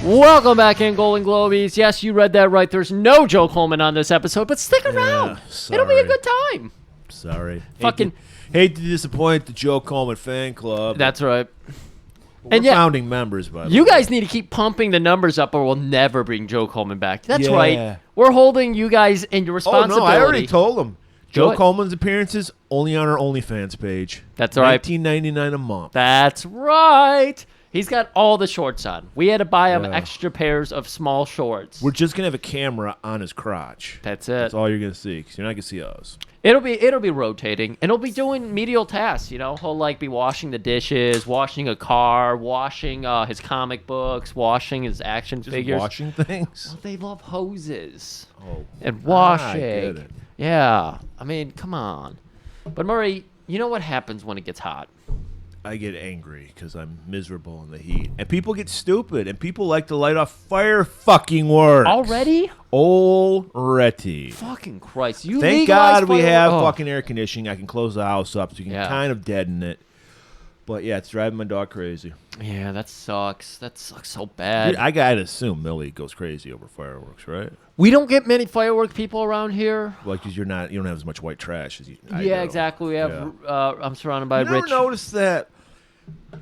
Welcome back in, Golan-Globus. Yes, you read that right. There's no Joe Coleman on this episode, but stick around. It'll be a good time. Sorry. Fucking hate to disappoint the Joe Coleman fan club. That's right. We're founding members, by the way. You guys need to keep pumping the numbers up or we'll never bring Joe Coleman back. That's Yeah. right. We're holding you guys in your responsibility. Oh, no, I already told them. Joe Good. Coleman's appearances only on our OnlyFans page. That's right. $19.99 a month. That's right. He's got all the shorts on. We had to buy him extra pairs of small shorts. We're just going to have a camera on his crotch. That's it. That's all you're going to see, because you're not going to see us. It'll be rotating, and he'll be doing medial tasks. You know, he'll like be washing the dishes, washing a car, washing his comic books, washing his action figures. Washing things. Well, they love hoses Oh, and washing. I get it. Yeah, I mean, come on. But Murray, you know what happens when it gets hot? I get angry because I'm miserable in the heat, and people get stupid, and people like to light off fire. Fucking works Already? Fucking Christ! You Thank legalize God we fire- have Oh. fucking air conditioning. I can close the house up so you can kind of deaden it. But yeah, it's driving my dog crazy. Yeah, that sucks. That sucks so bad. Dude, I gotta assume Millie goes crazy over fireworks, right? We don't get many firework people around here. Like, because you don't have as much white trash as you. Yeah, exactly. We have. I'm surrounded by You never rich. noticed that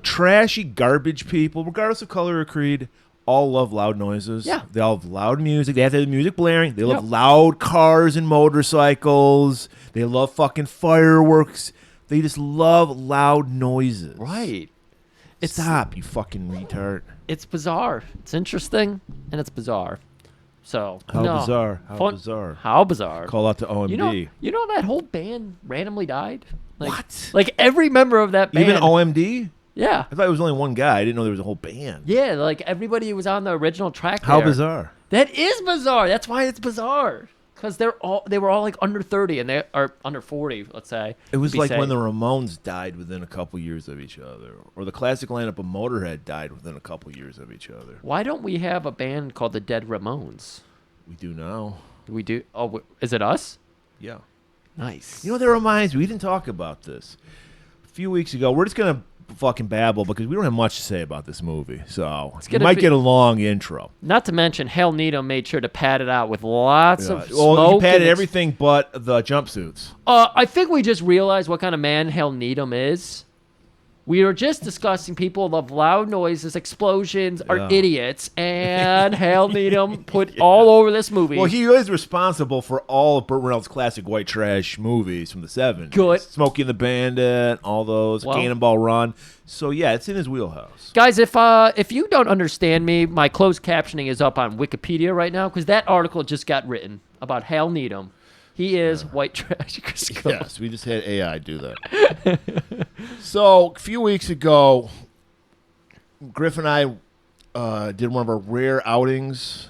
trashy garbage people, regardless of color or creed, all love loud noises. Yeah. They all have loud music. They have to have the music blaring. They love loud cars and motorcycles. They love fucking fireworks. They just love loud noises. Right. Stop, you fucking retard. It's bizarre. It's interesting, and it's bizarre. So How bizarre. How Fun- bizarre. How bizarre. Call out to OMD. You know that whole band randomly died? Like, What? Like every member of that band. Even OMD? Yeah. I thought it was only one guy. I didn't know there was a whole band. Yeah, like everybody who was on the original track. How there. bizarre. That is bizarre. That's why it's bizarre. Because they were all like under 30 and they are under 40, let's say. It was to be like safe. when the Ramones died within a couple years of each other, or the classic lineup of Motorhead died within a couple years of each other. Why don't we have a band called the Dead Ramones? We do now. We do. Oh, is it us? Yeah. Nice. You know what that reminds me? We didn't talk about this a few weeks ago. We're just gonna fucking babble because we don't have much to say about this movie, so you might get a long intro. Not to mention, Hal Needham made sure to pad it out with lots of smoke. Well, he padded everything but the jumpsuits. I think we just realized what kind of man Hal Needham is. We were just discussing people love loud noises, explosions, are idiots, and Hal Needham put all over this movie. Well, he is responsible for all of Burt Reynolds' classic white trash movies from the 70s. Good. Smokey and the Bandit, all those, Cannonball Run. So, yeah, it's in his wheelhouse. Guys, if you don't understand me, my closed captioning is up on Wikipedia right now because that article just got written about Hal Needham. He is white trash. Yes, we just had AI do that. So, a few weeks ago, Griff and I did one of our rare outings.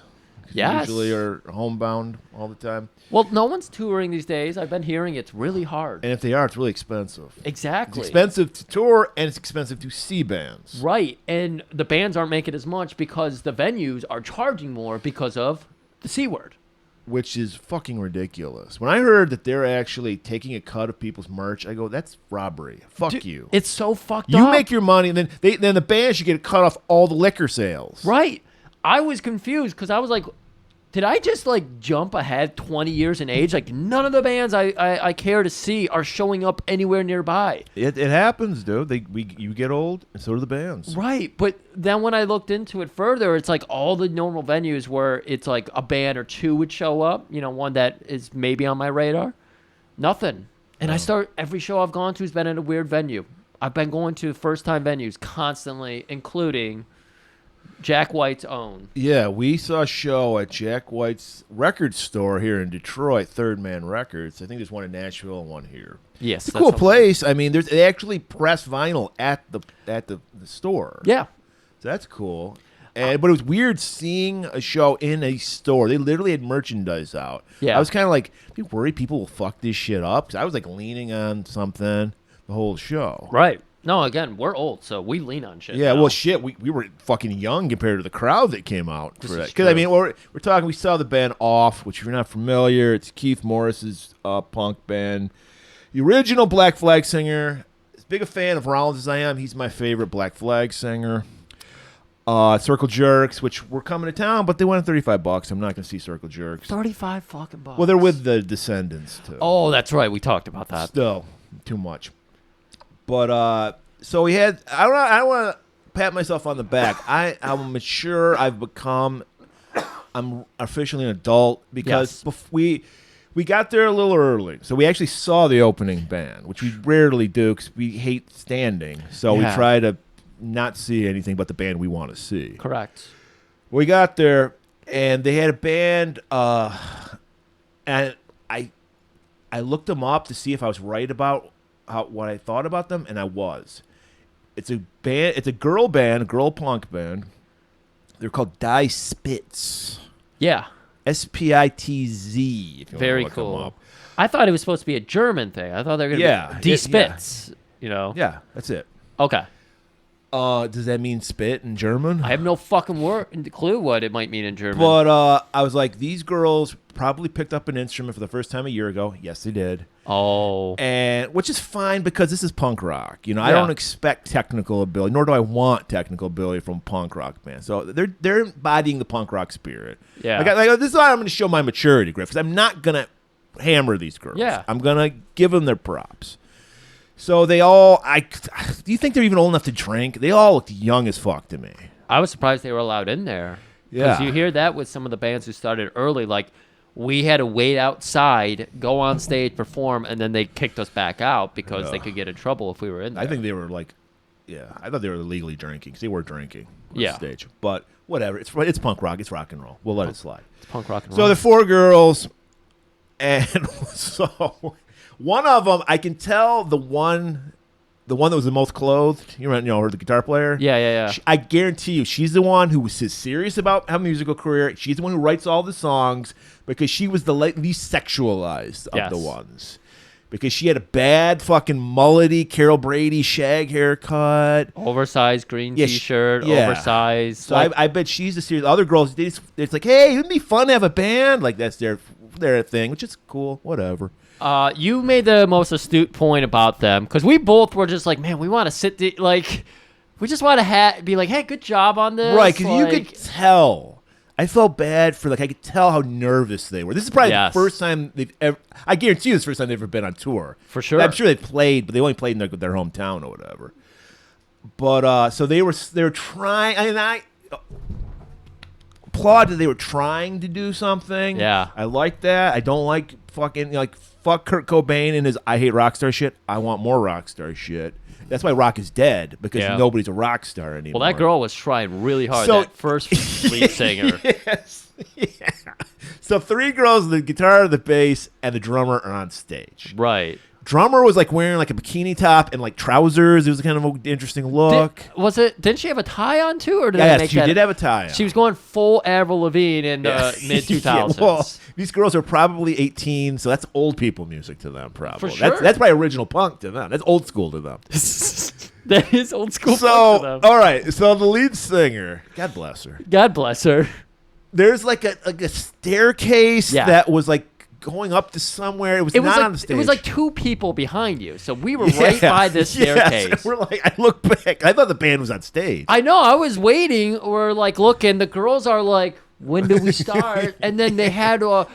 Yes. Usually are homebound all the time. Well, no one's touring these days. I've been hearing it's really hard. And if they are, it's really expensive. Exactly. It's expensive to tour, and it's expensive to see bands. Right, and the bands aren't making as much because the venues are charging more because of the C word. Which is fucking ridiculous. When I heard that they're actually taking a cut of people's merch, I go, that's robbery. Fuck Dude, you. It's so fucked up. You make your money, and then the band should get a cut off all the liquor sales. Right. I was confused because I was like, did I just like jump ahead 20 years in age? Like none of the bands I care to see are showing up anywhere nearby. It happens, dude. You get old, and so do the bands. Right, but then when I looked into it further, it's like all the normal venues where it's like a band or two would show up. You know, one that is maybe on my radar. Nothing. And every show I've gone to has been in a weird venue. I've been going to first-time venues constantly, including Jack White's own. Yeah, we saw a show at Jack White's record store here in Detroit, Third Man Records. I think there's one in Nashville and one here. Yes, it's a cool place. I mean, they actually press vinyl at the store. Yeah, so that's cool. But it was weird seeing a show in a store. They literally had merchandise out. Yeah, I was kind of like, are you worried people will fuck this shit up? 'Cause I was like leaning on something the whole show. Right. No, again, we're old, so we lean on shit. Yeah, now. well, shit, we were fucking young compared to the crowd that came out for that. Because, I mean, we're talking, we saw the band Off, which if you're not familiar, it's Keith Morris's punk band. The original Black Flag singer. As big a fan of Rollins as I am, he's my favorite Black Flag singer. Circle Jerks, which were coming to town, but they went at $35. I'm not going to see Circle Jerks. 35 fucking bucks. Well, they're with the Descendants too. Oh, that's right. We talked about that. Still, too much. But so we had. I don't want to pat myself on the back. I'm mature. I've become. I'm officially an adult because we got there a little early, so we actually saw the opening band, which we rarely do because we hate standing. So we try to not see anything but the band we want to see. Correct. We got there, and they had a band, and I looked them up to see if I was right about what I thought about them, and I was. It's a band. It's a girl band, a girl punk band. They're called Die Spitz. Yeah. Spitz. If you Very want to look cool. them up. I thought it was supposed to be a German thing. I thought they were going to be D-Spitz, you know? Yeah, that's it. Okay. Does that mean spit in German? I have no fucking clue what it might mean in German. But I was like, these girls probably picked up an instrument for the first time a year ago. Yes, they did. Oh. And which is fine because this is punk rock. You know, I Yeah. don't expect technical ability, nor do I want technical ability from punk rock bands. So they're embodying the punk rock spirit. Yeah. Like, this is why I'm going to show my maturity, Griff, because I'm not going to hammer these girls. Yeah. I'm going to give them their props. So they all, do you think they're even old enough to drink? They all looked young as fuck to me. I was surprised they were allowed in there. Yeah. Because you hear that with some of the bands who started early. Like, we had to wait outside, go on stage, perform, and then they kicked us back out because they could get in trouble if we were in there. I think they were like, I thought they were illegally drinking because they were drinking on stage. But whatever, it's punk rock, it's rock and roll. We'll let it slide. It's punk rock and roll. So the four girls, and so one of them, I can tell the one that was the most clothed. You know, her, the guitar player. Yeah. I guarantee you, she's the one who was serious about her musical career. She's the one who writes all the songs because she was the least sexualized of the ones. Because she had a bad fucking mullety Carol Brady shag haircut. Oversized green T-shirt, oversized. So I bet she's the serious. The other girls, it's like, hey, it'd be fun to have a band. Like, that's their thing, which is cool. Whatever. You made the most astute point about them because we both were just like, man, we want to sit we just want to be like, hey, good job on this. Right, because you could tell. I felt bad for, I could tell how nervous they were. This is probably the first time they've ever, I guarantee you this is the first time they've ever been on tour. For sure. I'm sure they played, but they only played in their hometown or whatever. But, so they were trying, I applaud that they were trying to do something. Yeah. I like that. I don't like fucking, fuck Kurt Cobain and his I hate rock star shit. I want more rock star shit. That's why rock is dead, because nobody's a rock star anymore. Well, that girl was trying really hard, that first lead singer. Yes. Yeah. So three girls, the guitar, the bass, and the drummer are on stage. Right. Drummer was wearing a bikini top and trousers. It was kind of an interesting look. Didn't she have a tie on too, or did yes, they make she did have a tie on. She was going full Avril Lavigne in mid 2000s. Well, these girls are probably 18, so that's old people music to them. Probably for sure. That's probably original punk to them. That's old school to them. That is old school. So punk to them. all right, so the lead singer, God bless her. God bless her. There's a staircase that was going up to somewhere. It was not on the stage. It was two people behind you. So we were right by this staircase. Yes. We're I look back. I thought the band was on stage. I know. I was waiting. We're looking. The girls are like, when do we start? And then they had a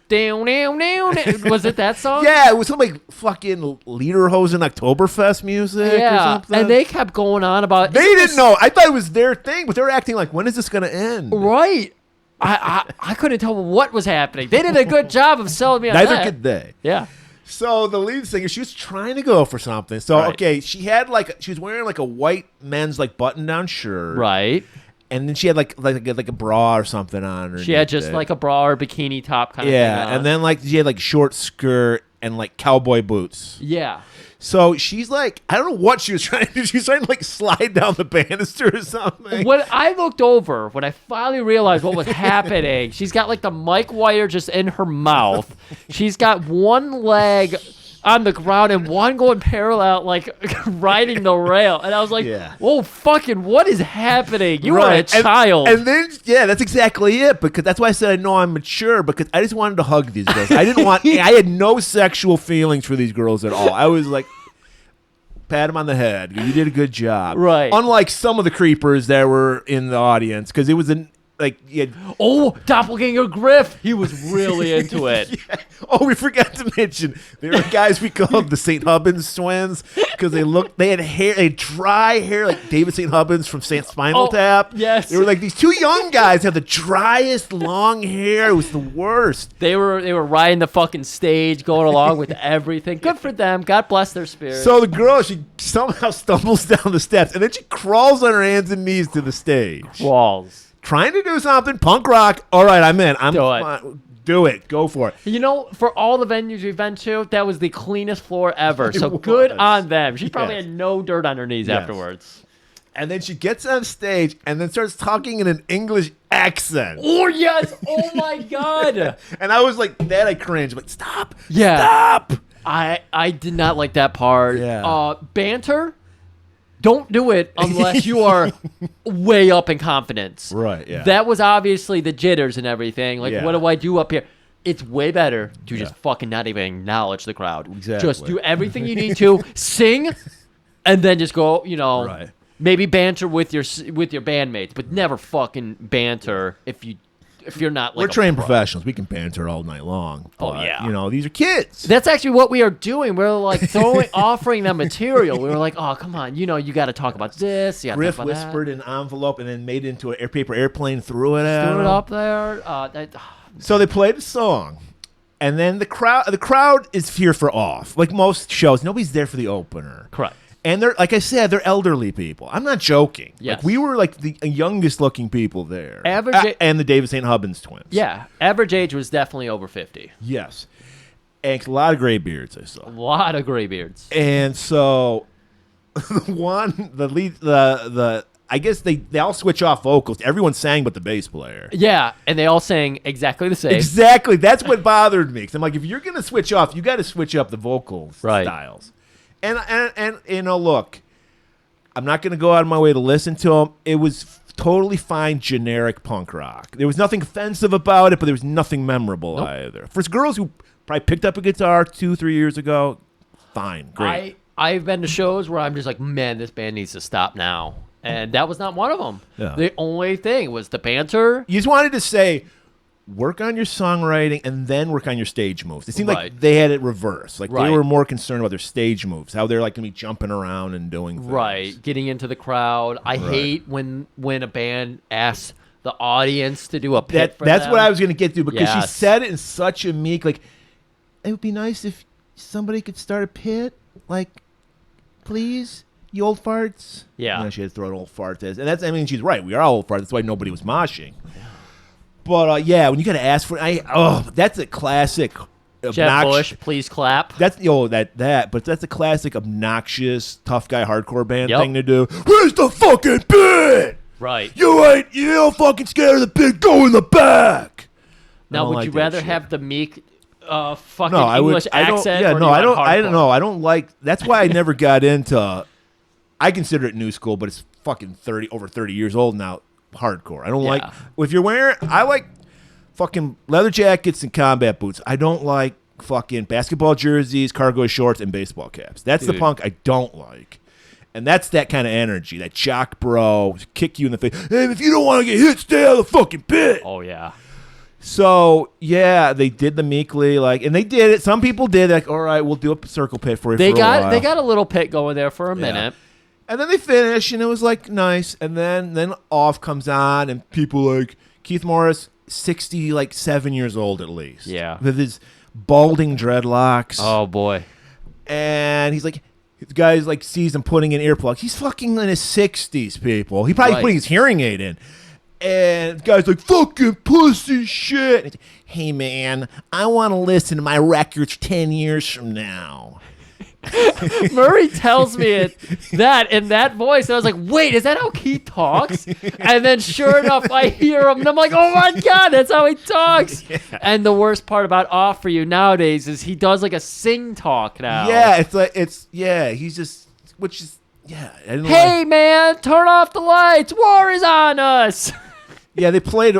down. Was it that song? Yeah, it was something fucking Lederhosen Oktoberfest music or something. And they kept going on about. They didn't know. I thought it was their thing, but they were acting like, when is this going to end? Right. I couldn't tell what was happening. They did a good job of selling me on Neither that. could they. Yeah. So the lead singer, she was trying to go for something. So okay, she had she was wearing a white men's button-down shirt. Right. And then she had like a bra or something on her. She had just a bra or bikini top kind of thing. Yeah, and then she had short skirt and cowboy boots. Yeah. So she's I don't know what she was trying to do. She was trying to slide down the banister or something. When I looked over, when I finally realized what was happening, she's got the mic wire just in her mouth. She's got one leg on the ground and one going parallel, riding the rail. And I was like, whoa, fucking, what is happening? You are a child. And then, that's exactly it. Because that's why I said I know I'm mature, because I just wanted to hug these girls. I didn't want, I had no sexual feelings for these girls at all. I was like, pat him on the head. You did a good job. Right. Unlike some of the creepers that were in the audience, because it was Doppelganger Griff. He was really into it. Yeah. Oh, we forgot to mention there were guys we called the St. Hubbins twins because they had hair, they had dry hair like David St. Hubbins from Spinal Tap. Yes. They were like these two young guys had the driest long hair. It was the worst. They were riding the fucking stage, going along with everything. Good for them. God bless their spirit. So the girl, she somehow stumbles down the steps and then she crawls on her hands and knees to the stage. Walls. Trying to do something, punk rock. All right, I'm in. Do it. Go for it. You know, for all the venues we've been to, that was the cleanest floor ever. So was. good on them. She probably Yes. had no dirt on her knees Yes. afterwards. And then she gets on stage and then starts talking in an English accent. Oh, yes. Oh, my God. And I was like, I cringed. I'm like, stop. Yeah. Stop. I did not like that part. Yeah. Banter, don't do it unless you are way up in confidence. Right, yeah. That was obviously the jitters and everything. Like, Yeah. what do I do up here? It's way better to just fucking not even acknowledge the crowd. Exactly. Just do everything you need to, sing, and then just go, Right. maybe banter with your bandmates, but never fucking banter if you're not like We're trained pro. professionals. We can banter all night long. Oh, But, yeah. These are kids. That's actually what we are doing. We're like offering them material. We were like, oh, come on. You got to talk about this. You gotta Griff talk about whispered an envelope and then made it into a paper airplane, threw it at Threw it him. up there. So they played a song. And then the crowd is here for off. Like most shows, nobody's there for the opener. Correct. And they're, like I said, they're elderly people. I'm not joking. Yes. Like we were like the youngest looking people there. And the David St. Hubbins twins. Yeah. Average age was definitely over 50. Yes. And a lot of gray beards I saw. A lot of gray beards. And so I guess they all switch off vocals. Everyone sang but the bass player. Yeah. And they all sang exactly the same. Exactly. That's what bothered me. 'Cause I'm like, if you're going to switch off, you got to switch up the vocal styles. And look, I'm not going to go out of my way to listen to them. It was totally fine, generic punk rock. There was nothing offensive about it, but there was nothing memorable either. For girls who probably picked up a guitar 2-3 years ago, fine, great. I've been to shows where I'm just like, man, this band needs to stop now. And that was not one of them. Yeah. The only thing was the banter. You just wanted to say, work on your songwriting and then work on your stage moves. It seemed like Right. they had it reversed. Like they Right. were more concerned about their stage moves, how they're like going to be jumping around and doing things. Right, getting into the crowd. I hate when a band asks the audience to do a pit for That's them. what I was going to get to because she Yes. said it in such a meek, like, it would be nice if somebody could start a pit, like, please, you old farts. Yeah. She had to throw an old fart. And she's right. We are all old farts. That's why nobody was moshing. But, when you got to ask for that's a classic. Jeff Bush, please clap. But that's a classic obnoxious tough guy hardcore band Yep. thing to do. Where's the fucking pit? Right. You don't fucking scared of the pit. Go in the back. Now, would you rather have the meek fucking English accent? Yeah, or do no, you I don't. want I don't hardcore? know. I don't like. That's why I never got into. I consider it new school, but it's fucking over 30 years old now. Hardcore. I don't like. If you're wearing, I like fucking leather jackets and combat boots. I don't like fucking basketball jerseys, cargo shorts, and baseball caps. That's the punk I don't like. And that's that kind of energy, that jock bro, kick you in the face. Hey, if you don't want to get hit, stay out of the fucking pit. Oh, yeah. So, they did the meekly, and they did it. Some people did, all right, we'll do a circle pit for you They for a while. got a little pit going there for a minute. And then they finish, and it was, nice. And then Off comes on, and people like Keith Morris, 7 years old at least. Yeah. With his balding dreadlocks. Oh, boy. And he's like, the guy's sees him putting in earplugs. He's fucking in his 60s, people. He probably putting his hearing aid in. And the guy's like, fucking pussy shit. And hey, man, I want to listen to my records 10 years from now. Murray tells me that in that voice. And I was like, wait, is that how Keith talks? And then sure enough, I hear him. And I'm like, oh, my God, that's how he talks. Yeah. And the worst part about Off For You nowadays is he does a sing talk now. Yeah, he's just, which is, yeah. Hey, man, turn off the lights. War is on us. Yeah, they played,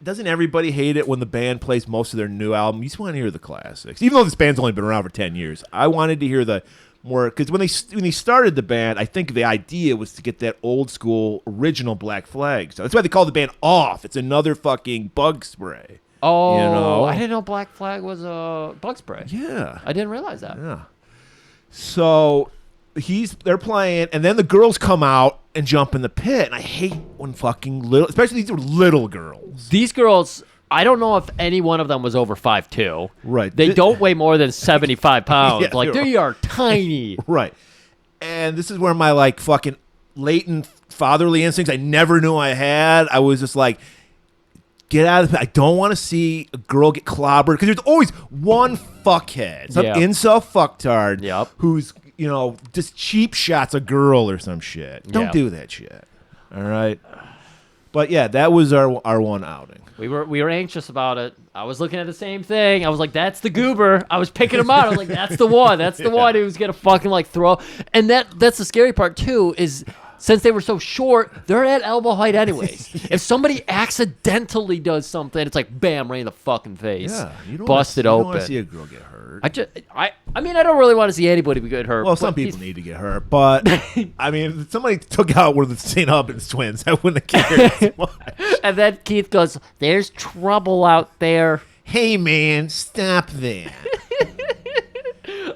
doesn't everybody hate it when the band plays most of their new album? You just want to hear the classics. Even though this band's only been around for 10 years. I wanted to hear the more because when they started the band, I think the idea was to get that old school original Black Flag. So that's why they called the band Off. It's another fucking bug spray. Oh, you know? I didn't know Black Flag was a bug spray. Yeah, I didn't realize that. yeah. So they're playing, and then the girls come out and jump in the pit, and I hate when fucking little, especially these are little girls. These girls, I don't know if any one of them was over 5'2". Right. They don't weigh more than 75 pounds. Yeah, like, they are tiny. Right. And this is where my like fucking latent fatherly instincts I never knew I had. I was just like, get out of the pit. I don't want to see a girl get clobbered because there's always one fuckhead, some incel fucktard who's, just cheap shots a girl or some shit. Don't do that shit. All right. But yeah, that was our one outing. We were anxious about it. I was looking at the same thing. I was like, that's the goober. I was picking him out. I was like, that's the one. That's the one who's going to fucking like throw. And that's the scary part too is since they were so short, they're at elbow height anyways. If somebody accidentally does something, it's like, bam, right in the fucking face. Yeah. You don't busted open. You open. don't want to see a girl get hurt. I mean, I don't really want to see anybody get hurt. Well, some people need to get hurt, but I mean, if somebody took out one of the St. Albans twins, I wouldn't have cared as much. And then Keith goes, there's trouble out there. Hey, man, stop that.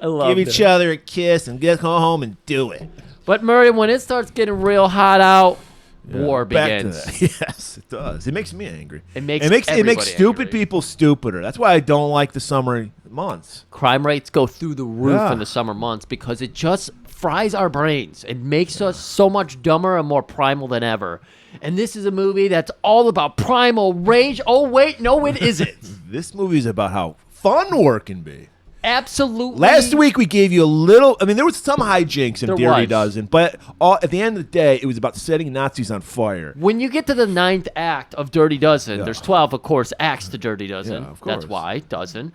I love Give each other a kiss and go home and do it. But Murray, when it starts getting real hot out, war begins. Back to that. Yes, it does. It makes me angry. It makes stupid people stupider. That's why I don't like the summer months. Crime rates go through the roof in the summer months because it just fries our brains. It makes us so much dumber and more primal than ever. And this is a movie that's all about primal rage. Oh, wait, no, it isn't. This movie is about how fun war can be. Absolutely. Last week we gave you a little. I mean, there was some hijinks in Dirty Dozen, but at the end of the day, it was about setting Nazis on fire. When you get to the 9th act of Dirty Dozen, there's 12, of course, acts to Dirty Dozen. Yeah, of course. That's why dozen.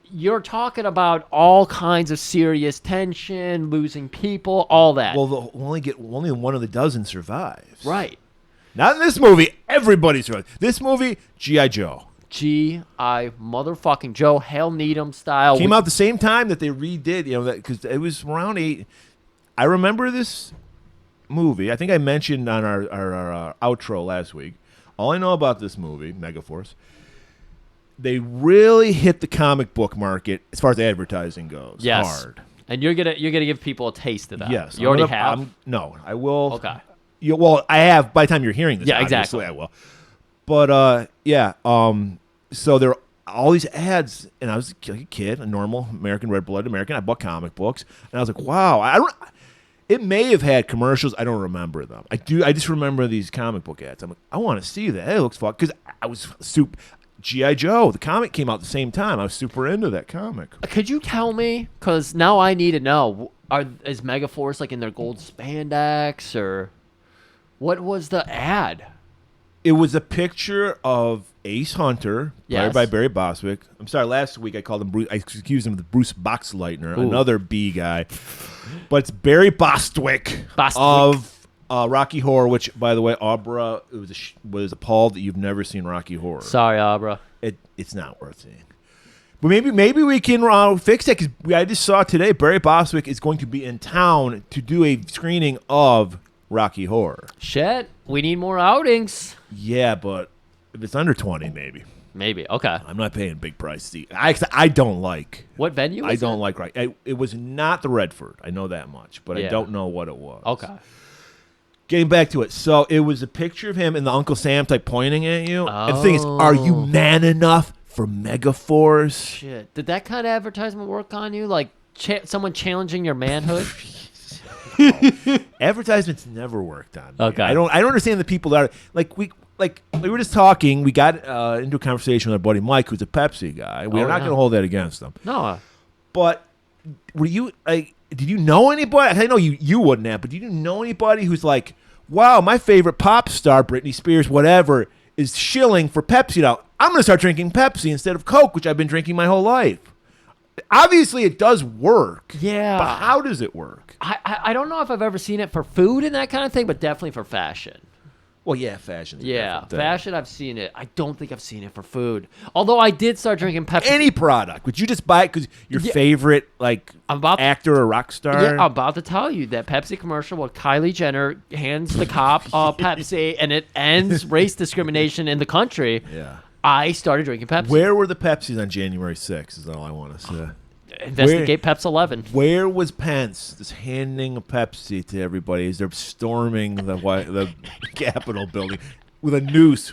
You're talking about all kinds of serious tension, losing people, all that. Well, only one of the dozen survives. Right. Not in this movie. Everybody survives. This movie, G.I. Joe. G.I. motherfucking Joe, Hal Needham style. Came out the same time that they redid, because it was around 8. I remember this movie. I think I mentioned on our outro last week. All I know about this movie, Megaforce, they really hit the comic book market as far as advertising goes. Yes. Hard. And you're gonna give people a taste of that. Yes. You already have? No, I will. Okay. Well, I have by the time you're hearing this. Yeah, obviously exactly. I will. But so there are all these ads, and I was like a kid, a normal American, red-blooded American. I bought comic books, and I was like, wow. It may have had commercials. I don't remember them. I just remember these comic book ads. I'm like, I want to see that. It looks fun because I was super. G.I. Joe, the comic came out at the same time. I was super into that comic. Could you tell me? Because now I need to know. Is Megaforce like in their gold spandex or what was the ad? It was a picture of Ace Hunter, played by Barry Bostwick. I'm sorry, last week I called him Bruce. I accused him of Bruce Boxleitner, another B guy. But it's Barry Bostwick. Of Rocky Horror, which, by the way, Abra was appalled that you've never seen Rocky Horror. Sorry, Abra. It's not worth seeing. But maybe we can fix that, because I just saw today Barry Bostwick is going to be in town to do a screening of Rocky Horror. Shit, we need more outings. Yeah, but if it's under 20, maybe. Maybe, okay. I'm not paying big price to see. I don't like. What venue was I don't like Rocky. It was not the Redford. I know that much, but I don't know what it was. Okay. Getting back to it, so it was a picture of him and the Uncle Sam type pointing at you. And the thing is, are you man enough for Megaforce? Shit. Did that kind of advertisement work on you? Like someone challenging your manhood? Advertisements never worked on me. Okay. I don't understand the people that are we were just talking. We got into a conversation with our buddy Mike, who's a Pepsi guy. We're not going to hold that against him. No. But were you did you know anybody? I know you wouldn't have, but did you know anybody who's like, wow, my favorite pop star, Britney Spears, whatever, is shilling for Pepsi now. I'm going to start drinking Pepsi instead of Coke, which I've been drinking my whole life. Obviously, it does work. Yeah. But how does it work? I don't know if I've ever seen it for food and that kind of thing, but definitely for fashion. Well, yeah, fashion. Yeah, fashion, I've seen it. I don't think I've seen it for food. Although I did start drinking Pepsi. Any product. Would you just buy it because your favorite actor or rock star? Yeah, I'm about to tell you that Pepsi commercial where Kylie Jenner hands the cop Pepsi and it ends race discrimination in the country. Yeah. I started drinking Pepsi. Where were the Pepsis on January 6th is all I want to say. Investigate Peps 11. Where was Pence just handing a Pepsi to everybody as they're storming the Capitol building with a noose,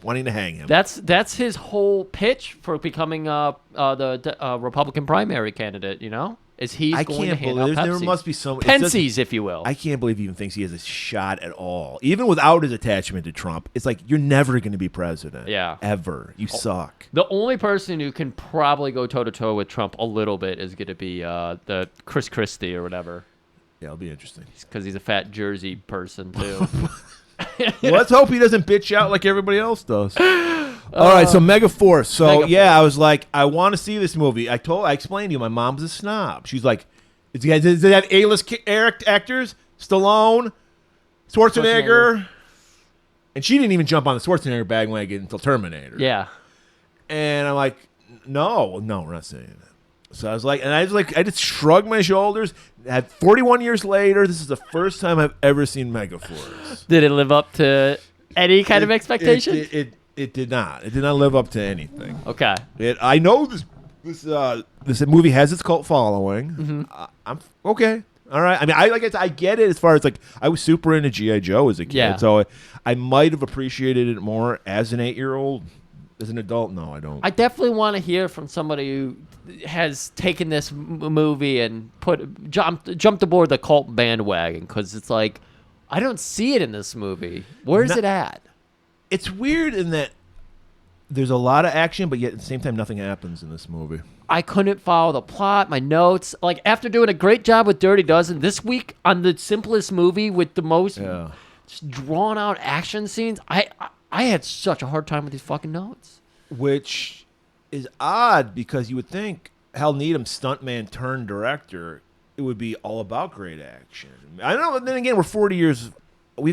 wanting to hang him? That's his whole pitch for becoming the Republican primary candidate. You know, is he's going to hand out Pepsi. There must be some Pensies, if you will. I can't believe he even thinks he has a shot at all, even without his attachment to Trump. It's like you're never going to be president. Yeah, ever. You suck. The only person who can probably go toe to toe with Trump a little bit is going to be the Chris Christie or whatever. Yeah, it'll be interesting because he's a fat Jersey person too. Well, let's hope he doesn't bitch out like everybody else does. All right, so Megaforce. So Megaforce. I was like, I want to see this movie. I explained to you, my mom's a snob. She's like, does it have A-list actors? Stallone, Schwarzenegger. And she didn't even jump on the Schwarzenegger bandwagon until Terminator. Yeah. And I'm like, no, we're not saying that. So I was like, I just shrugged my shoulders. 41 years later, this is the first time I've ever seen Megaforce. Did it live up to any kind of expectation? It did not. It did not live up to anything. Okay. I know this movie has its cult following. Mm-hmm. I'm okay. All right. I mean, I get it as far as I was super into G.I. Joe as a kid, Yeah. so I might have appreciated it more as an 8-year-old. As an adult, no, I don't. I definitely want to hear from somebody who has taken this movie and jumped aboard the cult bandwagon, because it's like, I don't see it in this movie. Where's it at? It's weird in that there's a lot of action, but yet at the same time, nothing happens in this movie. I couldn't follow the plot, my notes. Like, after doing a great job with Dirty Dozen, this week on the simplest movie with the most drawn out action scenes, I had such a hard time with these fucking notes. Which is odd, because you would think Hal Needham, stuntman turned director, it would be all about great action. I don't know, but then again, we've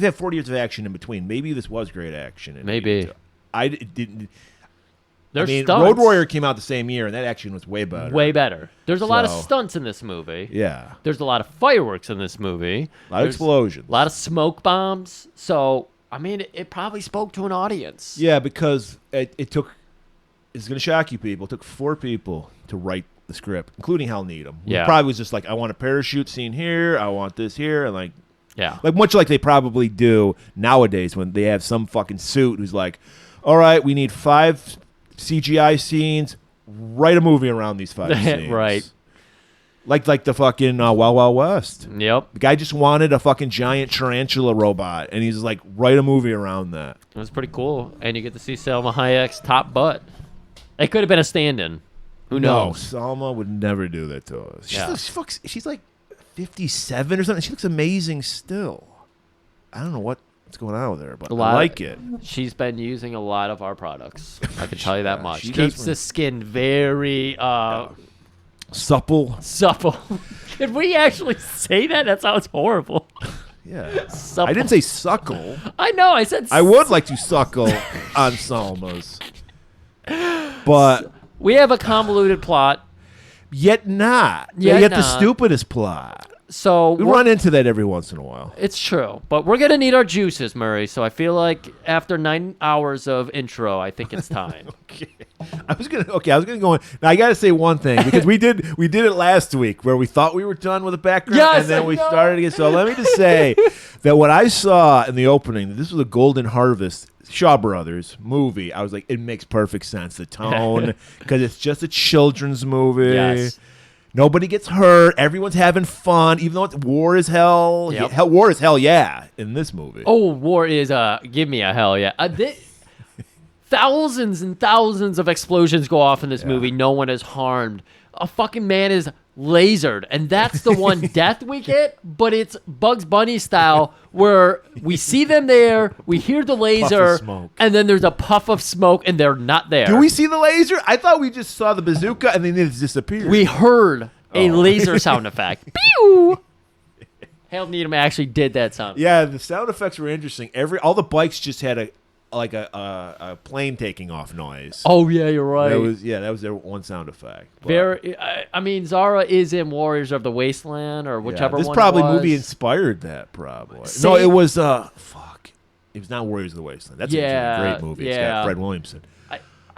had 40 years of action in between. Maybe this was great action. Maybe. Stunts. Road Warrior came out the same year, and that action was way better. Way better. There's a lot of stunts in this movie. Yeah. There's a lot of fireworks in this movie. A lot of explosions. A lot of smoke bombs. So, I mean, it probably spoke to an audience. Yeah, because it took, it's going to shock you people, it took 4 people to write the script, including Hal Needham. Yeah. He probably was just like, I want a parachute scene here, I want this here, and yeah. Much like they probably do nowadays when they have some fucking suit who's like, all right, we need 5 CGI scenes, write a movie around these 5 scenes. Right. Like the fucking Wild Wild West. Yep. The guy just wanted a fucking giant tarantula robot, and he's like, write a movie around that. It was pretty cool. And you get to see Selma Hayek's top butt. It could have been a stand-in. Who knows? No, Salma would never do that to us. She's like 57 or something. She looks amazing still. I don't know what's going on with her, but I like it. She's been using a lot of our products. I can tell you that much. She keeps the skin very supple. Did we actually say that? That sounds horrible. Yeah. Supple. I didn't say suckle. I know. I said I would like to suckle on Salmas. But we have a convoluted plot. Yet not. Yet the stupidest plot. So we run into that every once in a while. It's true, but we're gonna need our juices, Murray. So I feel like after 9 hours of intro, I think it's time. Okay, I was gonna go on. Now I gotta say one thing, because we did it last week where we thought we were done with the background, and then we started again. So let me just say that what I saw in the opening, this was a Golden Harvest Shaw Brothers movie. I was like, it makes perfect sense, the tone, because it's just a children's movie. Yes. Nobody gets hurt. Everyone's having fun, even though it's war is hell. Yep. War is hell, yeah, in this movie. Oh, war is give me a hell yeah. Thousands and thousands of explosions go off in this movie. No one is harmed. A fucking man is lasered, and that's the one death we get, but it's Bugs Bunny style, where we see them there, we hear the laser, and then there's a puff of smoke, and they're not there. Do we see the laser? I thought we just saw the bazooka, and then it disappeared. We heard a laser sound effect. Pew! Hal Needham actually did that sound. Yeah, the sound effects were interesting. All the bikes just had a plane taking off noise. Oh yeah, you're right. That was their one sound effect. But, Very. I mean, Zara is in Warriors of the Wasteland or whichever this one. probably it was. movie inspired that. Probably. Same- No, it was fuck. It was not Warriors of the Wasteland. That's a great movie. It's yeah. got Fred Williamson.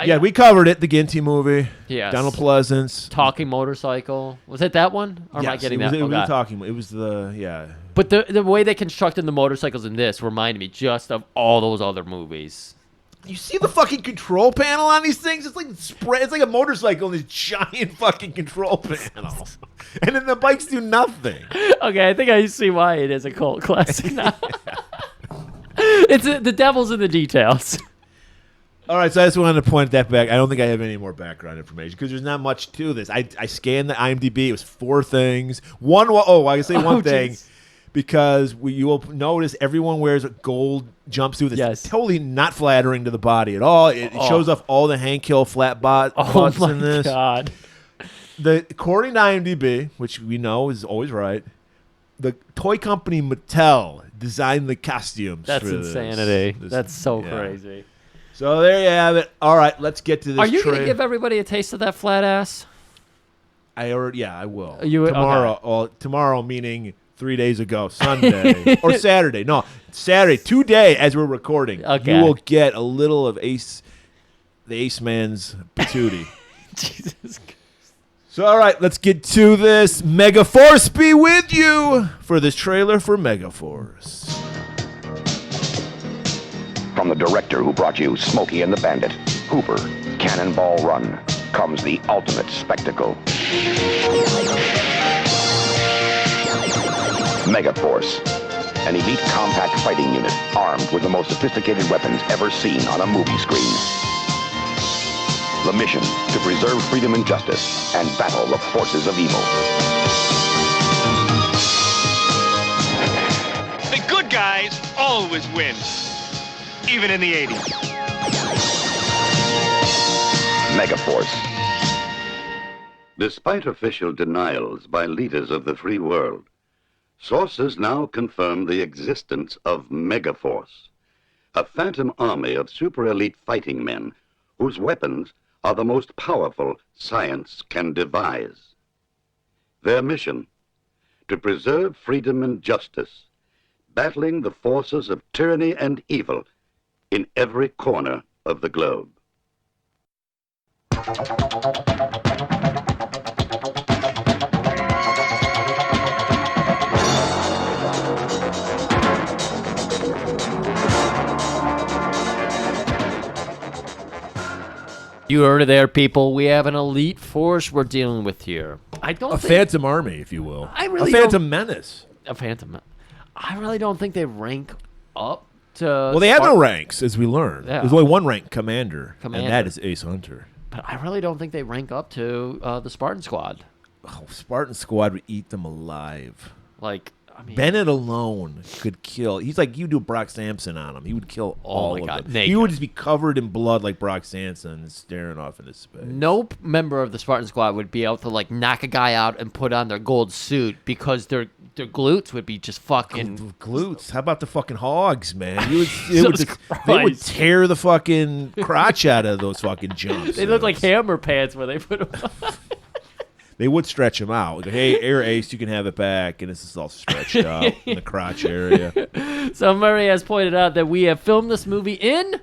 Yeah, we covered it. The Ginty movie. Yes. Donald Pleasance. Talking motorcycle. Was it that one? Or am I getting that? It was Okay. talking. It was the But the way they constructed the motorcycles in this reminded me just of all those other movies. You see the fucking control panel on these things? It's like It's like a motorcycle in this giant fucking control panel, and then the bikes do nothing. Okay, I think I see why it is a cult classic now. It's the devil's in the details. All right, so I just wanted to point that back. I don't think I have any more background information because there's not much to this. I scanned the IMDb. It was 4 things. I can say one thing. Geez. Because you will notice everyone wears a gold jumpsuit that's totally not flattering to the body at all. It shows off all the Hank Hill flat butts in this. Oh, my God. According to IMDb, which we know is always right, the toy company Mattel designed the costumes That's for insanity. this. That's so crazy. So there you have it. All right, let's get to this. Are you going to give everybody a taste of that flat ass? I will. Tomorrow. Well, tomorrow meaning 3 days ago, Sunday or Saturday. No, Saturday. Today, as we're recording, Okay. you will get a little of the Ace Man's patootie. Jesus Christ. So, all right, let's get to this. Megaforce be with you for this trailer for Megaforce. From the director who brought you Smokey and the Bandit, Hooper, Cannonball Run, comes the ultimate spectacle. Megaforce, an elite compact fighting unit armed with the most sophisticated weapons ever seen on a movie screen. The mission, to preserve freedom and justice and battle the forces of evil. The good guys always win, even in the 80s. Megaforce. Despite official denials by leaders of the free world, sources now confirm the existence of Megaforce, a phantom army of super-elite fighting men whose weapons are the most powerful science can devise. Their mission, to preserve freedom and justice, battling the forces of tyranny and evil in every corner of the globe. You heard it there, people. We have an elite force we're dealing with here. I don't A think phantom army, if you will. I really a phantom menace. a phantom. I really don't think they rank up to. Well, they have no ranks, as we learned. Yeah. There's only one rank, Commander, Commander. and that is Ace Hunter. But I really don't think they rank up to the Spartan Squad. Oh, Spartan Squad would eat them alive. Like, I mean, Bennett alone could kill. He's like, you do Brock Sampson on him. He would kill all my of God, them. naked. He would just be covered in blood like Brock Sampson, staring off into space. no member of the Spartan Squad would be able to like knock a guy out and put on their gold suit because their glutes would be just fucking. Glutes. How about the fucking hogs, man? They would Jesus they would Christ. tear the fucking crotch out of those fucking jumps. They look like hammer pants where they put them. They would stretch them out. Like, hey, Air Ace, you can have it back, and this is all stretched out in the crotch area. So Murray has pointed out that we have filmed this movie in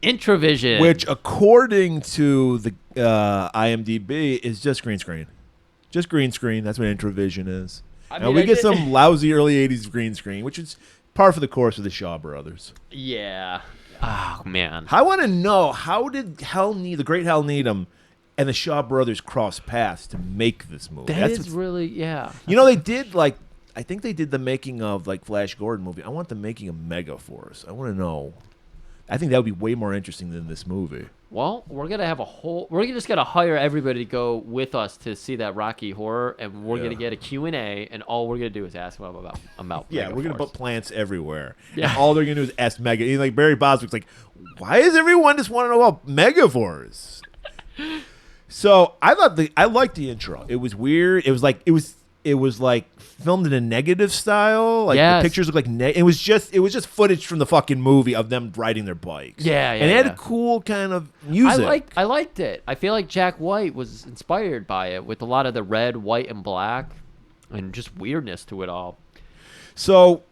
Intravision, Which, according to the IMDb, is just green screen. Just green screen. That's what Intravision is. Now, we get some lousy early 80s green screen, which is par for the course of the Shaw Brothers. Yeah. Oh man. I want to know, how did the great Hal Needham and the Shaw Brothers cross paths to make this movie? That is really, yeah. You know, they did, like, I think they did the making of, like, Flash Gordon movie. I want the making of Megaforce. I want to know. I think that would be way more interesting than this movie. Well, we're gonna have we're just gonna hire everybody to go with us to see that Rocky Horror, and we're gonna get a Q&A, and all we're gonna do is ask them about Yeah, we're going to Megaforce. put plants everywhere. Yeah. And all they're going to do is ask Mega. Like, Barry Boswick's like, why does everyone just want to know about Megaforce? So I liked the intro. It was weird. It was it was like filmed in a negative style. Like Yes. the pictures look like it was just footage from the fucking movie of them riding their bikes. Yeah, and it had yeah. a cool kind of music. I liked it. I feel like Jack White was inspired by it with a lot of the red, white, and black, and just weirdness to it all. So,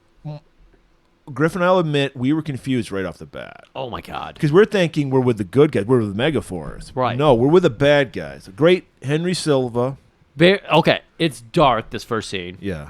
Griffin, I'll admit we were confused right off the bat. Oh my god! Because we're thinking we're with the good guys. We're with Megaforce. Right. No, we're with the bad guys. The great Henry Silva. Okay, it's dark. This first scene. Yeah.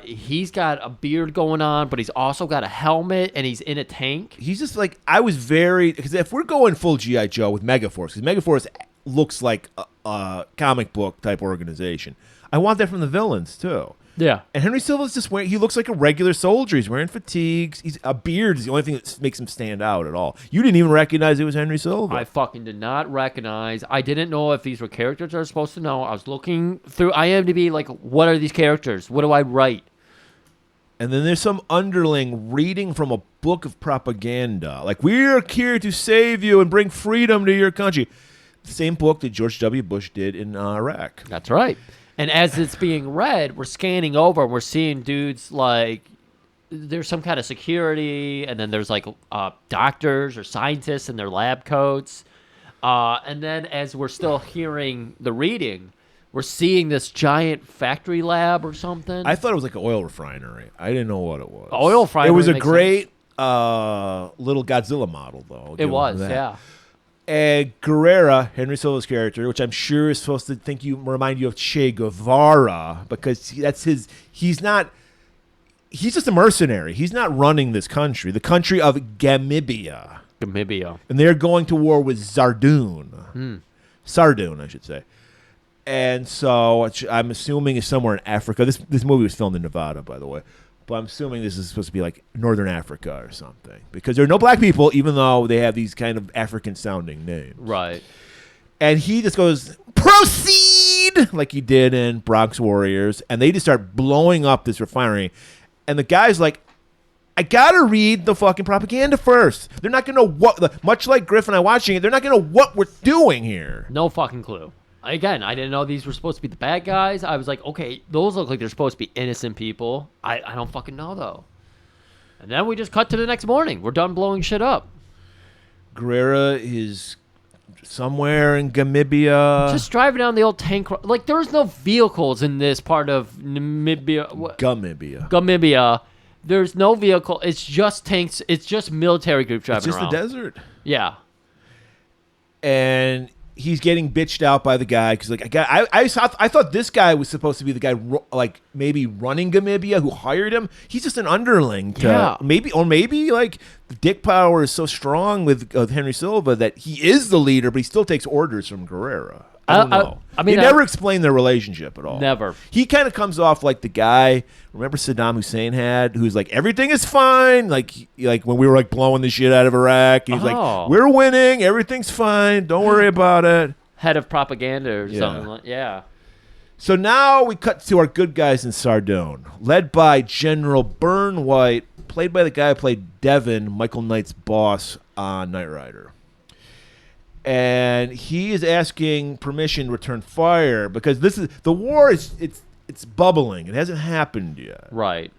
He's got a beard going on, but he's also got a helmet, and he's in a tank. He's just like, I was very, because if we're going full G.I. Joe with Megaforce, because Megaforce looks like a comic book type organization, I want that from the villains too. Yeah. And Henry Silva's just wearing, he looks like a regular soldier. He's wearing fatigues. A beard is the only thing that makes him stand out at all. You didn't even recognize it was Henry Silva. I fucking did not recognize. I didn't know if these were characters I was supposed to know. I was looking through IMDb, like, what are these characters? What do I write? And then there's some underling reading from a book of propaganda. Like, we're here to save you and bring freedom to your country. The same book that George W. Bush did in Iraq. That's right. And as it's being read, we're scanning over and we're seeing dudes like there's some kind of security, and then there's like doctors or scientists in their lab coats. And then as we're still hearing the reading, we're seeing this giant factory lab or something. I thought it was like an oil refinery. I didn't know what it was. Oil refinery It was a makes great little Godzilla model, though. I'll it give him was, that. yeah. And Guerrera, Henry Silva's character, which I'm sure is supposed to remind you of Che Guevara, because that's his. He's just a mercenary. He's not running this country, the country of Gamibia. Gamibia. And they're going to war with Zardoon. Sardoon, I should say. And so I'm assuming it's somewhere in Africa. This movie was filmed in Nevada, by the way. But I'm assuming this is supposed to be like Northern Africa or something. Because there are no black people, even though they have these kind of African-sounding names. Right. And he just goes, proceed, like he did in Bronx Warriors. And they just start blowing up this refinery. And the guy's like, I got to read the fucking propaganda first. They're not going to know what, much like Griff and I watching it, they're not going to know what we're doing here. No fucking clue. Again, I didn't know these were supposed to be the bad guys. I was like, okay, those look like they're supposed to be innocent people. I don't fucking know, though. And then we just cut to the next morning. We're done blowing shit up. Guerrera is somewhere in Gamibia. Just driving down the old tank. Like, there's no vehicles in this part of Namibia. Gamibia. There's no vehicle. It's just tanks. It's just military group driving It's just around. the desert. Yeah. And he's getting bitched out by the guy because, like, I thought this guy was supposed to be the guy, like, maybe running Gamibia who hired him. He's just an underling. Maybe like the dick power is so strong with Henry Silva that he is the leader, but he still takes orders from Guerrera. I don't know. I mean, they never explained their relationship at all. Never. He kind of comes off like the guy. Remember Saddam Hussein had, who's like, everything is fine. Like when we were like blowing the shit out of Iraq, he's like, we're winning, everything's fine, don't worry about it. Head of propaganda or something like yeah. So now we cut to our good guys in Sardoon, led by General Byrne White, played by the guy who played Devin, Michael Knight's boss on Knight Rider. And he is asking permission to return fire because the war is it's bubbling. It hasn't happened yet. Right.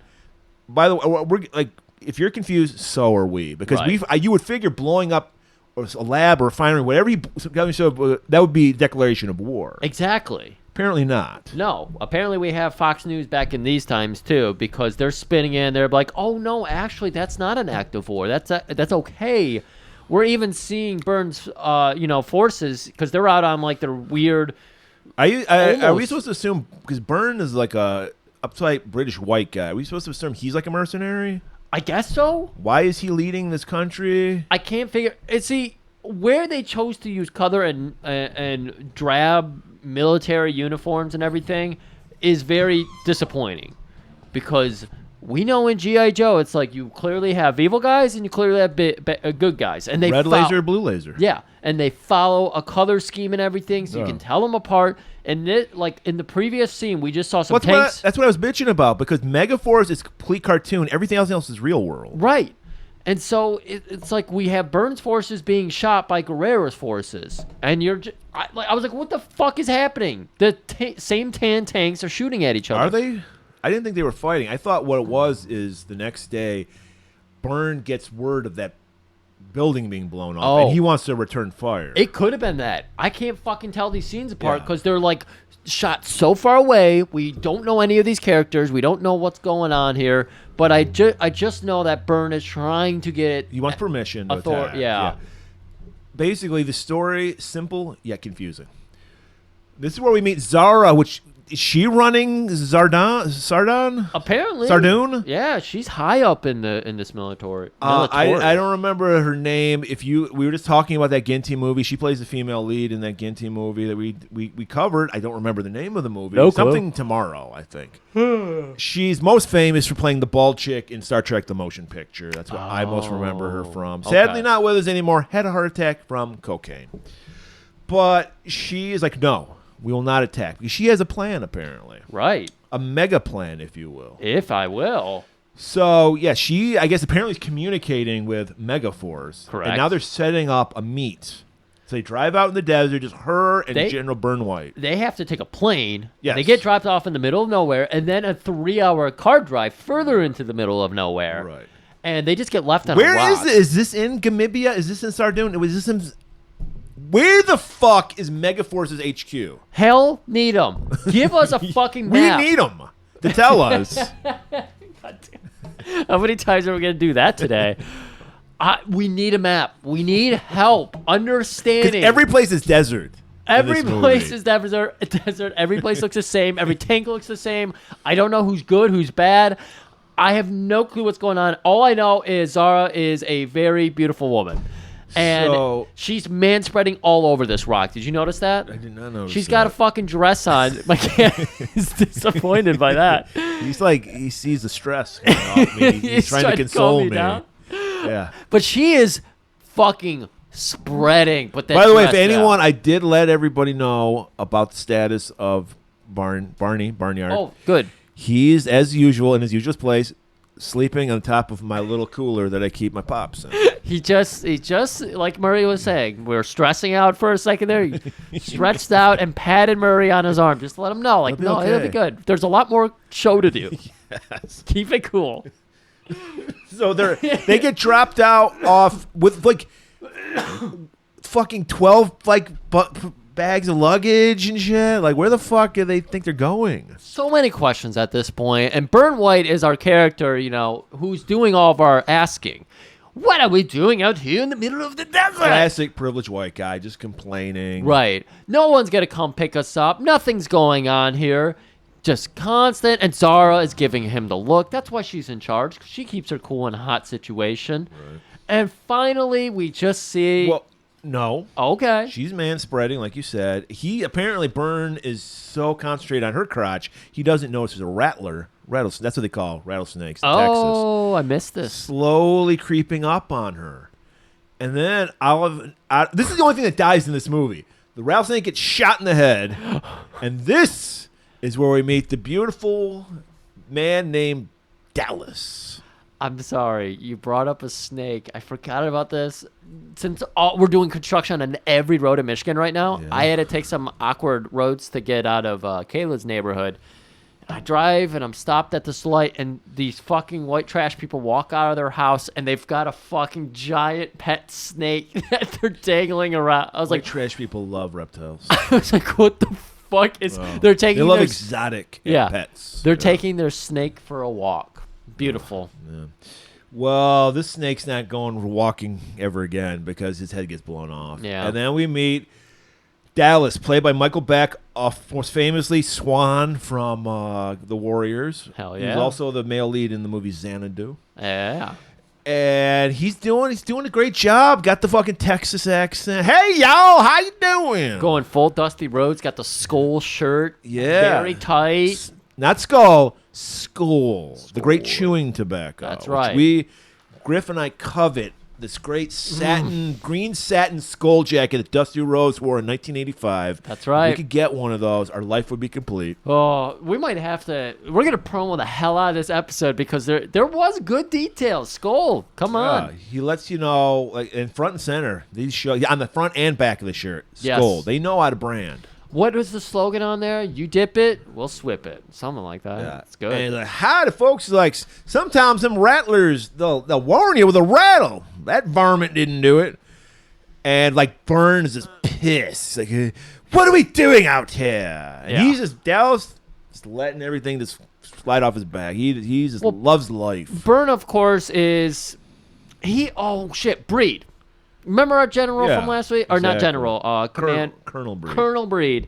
By the way, we're like, if you're confused, so are we, because you would figure blowing up a lab or a refinery, whatever that would be a declaration of war. Exactly. Apparently not. No. Apparently we have Fox News back in these times too, because they're spinning in. They're like, oh no, actually that's not an act of war. That's okay. We're even seeing Byrne's, forces, because they're out on like their weird. Are we supposed to assume, because Byrne is like a uptight British white guy, are we supposed to assume he's like a mercenary? I guess so. Why is he leading this country? I can't figure. See, where they chose to use color and drab military uniforms and everything is very disappointing, because we know in G.I. Joe, it's like you clearly have evil guys and you clearly have good guys. And they red laser, blue laser. Yeah, and they follow a color scheme and everything, so you can tell them apart. And like in the previous scene, we just saw some tanks. That's what I was bitching about, because Megaforce is complete cartoon. Everything else is real world. Right. And so it's like we have Burns' forces being shot by Guerrero's forces. And I was like, what the fuck is happening? The same 10 tanks are shooting at each other. Are they? I didn't think they were fighting. I thought what it was is the next day, Byrne gets word of that building being blown up, and he wants to return fire. It could have been that. I can't fucking tell these scenes apart because they're like shot so far away. We don't know any of these characters. We don't know what's going on here. But I just know that Byrne is trying to get... He wants permission to attack. Yeah. Basically, the story, simple yet confusing. This is where we meet Zara, which... Is she running Sardon? Apparently. Sardoon? Yeah, she's high up in this military. I don't remember her name. We were just talking about that Ginty movie. She plays the female lead in that Ginty movie that we covered. I don't remember the name of the movie. No clue. Something Tomorrow, I think. She's most famous for playing the bald chick in Star Trek: The Motion Picture. That's what I most remember her from. Sadly, not with us anymore. Had a heart attack from cocaine. But she is like, no. We will not attack. Because she has a plan, apparently. Right. A mega plan, if you will. If I will. So, yeah, she, I guess, apparently is communicating with Megaforce. Correct. And now they're setting up a meet. So they drive out in the desert, just her and General Byrne White. They have to take a plane. Yes. They get dropped off in the middle of nowhere, and then a 3-hour car drive further into the middle of nowhere. Right. And they just get left on a Where rock. is it? Is this in Gamibia? Is this in Sardoon? Was this in... Where the fuck is Megaforce's HQ? Hell need them. Give us a fucking map. We need them to tell us. How many times are we going to do that today? We need a map. We need help understanding. Every place is desert. Every place is desert. Every place looks the same. Every tank looks the same. I don't know who's good, who's bad. I have no clue what's going on. All I know is Zara is a very beautiful woman. And she's man-spreading all over this rock. Did you notice that? I did not notice She's got a fucking dress on. My cat is disappointed by that. He's like, he sees the stress coming off me. He's trying to console me. Down. Yeah. But she is fucking spreading. But by the way, if anyone, I did let everybody know about the status of Barnyard. Oh, good. He's, as usual, in his usual place, sleeping on top of my little cooler that I keep my pops in. He just like Murray was saying, we were stressing out for a second there. He stretched out and patted Murray on his arm just to let him know, like, it'll be good. There's a lot more show to do. Yes. Keep it cool. So they get dropped out off with like fucking 12 bags of luggage and shit. Like, where the fuck do they think they're going? So many questions at this point. And Byrne White is our character, who's doing all of our asking. What are we doing out here in the middle of the desert? Classic privileged white guy, just complaining. Right. No one's going to come pick us up. Nothing's going on here. Just constant. And Zara is giving him the look. That's why she's in charge. She keeps her cool in a hot situation. Right. And finally, we just see... Well, no. Okay. She's man-spreading, like you said. Apparently, Byrne is so concentrated on her crotch, he doesn't notice there's a rattlesnake. That's what they call rattlesnakes in Texas. Oh, I missed this. Slowly creeping up on her. And then this is the only thing that dies in this movie. The rattlesnake gets shot in the head. And this is where we meet the beautiful man named Dallas. I'm sorry. You brought up a snake. I forgot about this. Since we're doing construction on every road in Michigan right now, I had to take some awkward roads to get out of Kayla's neighborhood. I drive and I'm stopped at this light, and these fucking white trash people walk out of their house and they've got a fucking giant pet snake that they're dangling around. I was white like, trash people love reptiles. I was like, what the fuck is? Wow. They love exotic pets. They're taking their snake for a walk. Beautiful. Yeah. Well, this snake's not walking ever again because his head gets blown off. Yeah. And then we meet Dallas, played by Michael Beck, most famously Swan from The Warriors. Hell yeah. He's also the male lead in the movie Xanadu. Yeah. And he's doing a great job. Got the fucking Texas accent. Hey, y'all, how you doing? Going full Dusty Rhodes, got the skull shirt. Yeah. Very tight. Not skull, Skull. The great chewing tobacco. That's right. Griff and I covet this great green satin skull jacket that Dusty Rhodes wore in 1985. That's right. If we could get one of those, our life would be complete. Oh, we might have to. We're gonna promo the hell out of this episode because there was good details. Skull, come on. He lets you know, like in front and center. These show on the front and back of the shirt. Yes. Skull. They know how to brand. What was the slogan on there? You dip it, we'll swip it. Something like that. Yeah. It's good. And like, howdy, folks. Like sometimes them rattlers, they'll warn you with a rattle. That varmint didn't do it. And like Burns is pissed. Like, what are we doing out here? And he's just Dallas, just letting everything just slide off his back. He just loves life. Byrne, of course, is Breed. Remember our general from last week? Or not general, Colonel Breed. Colonel Breed.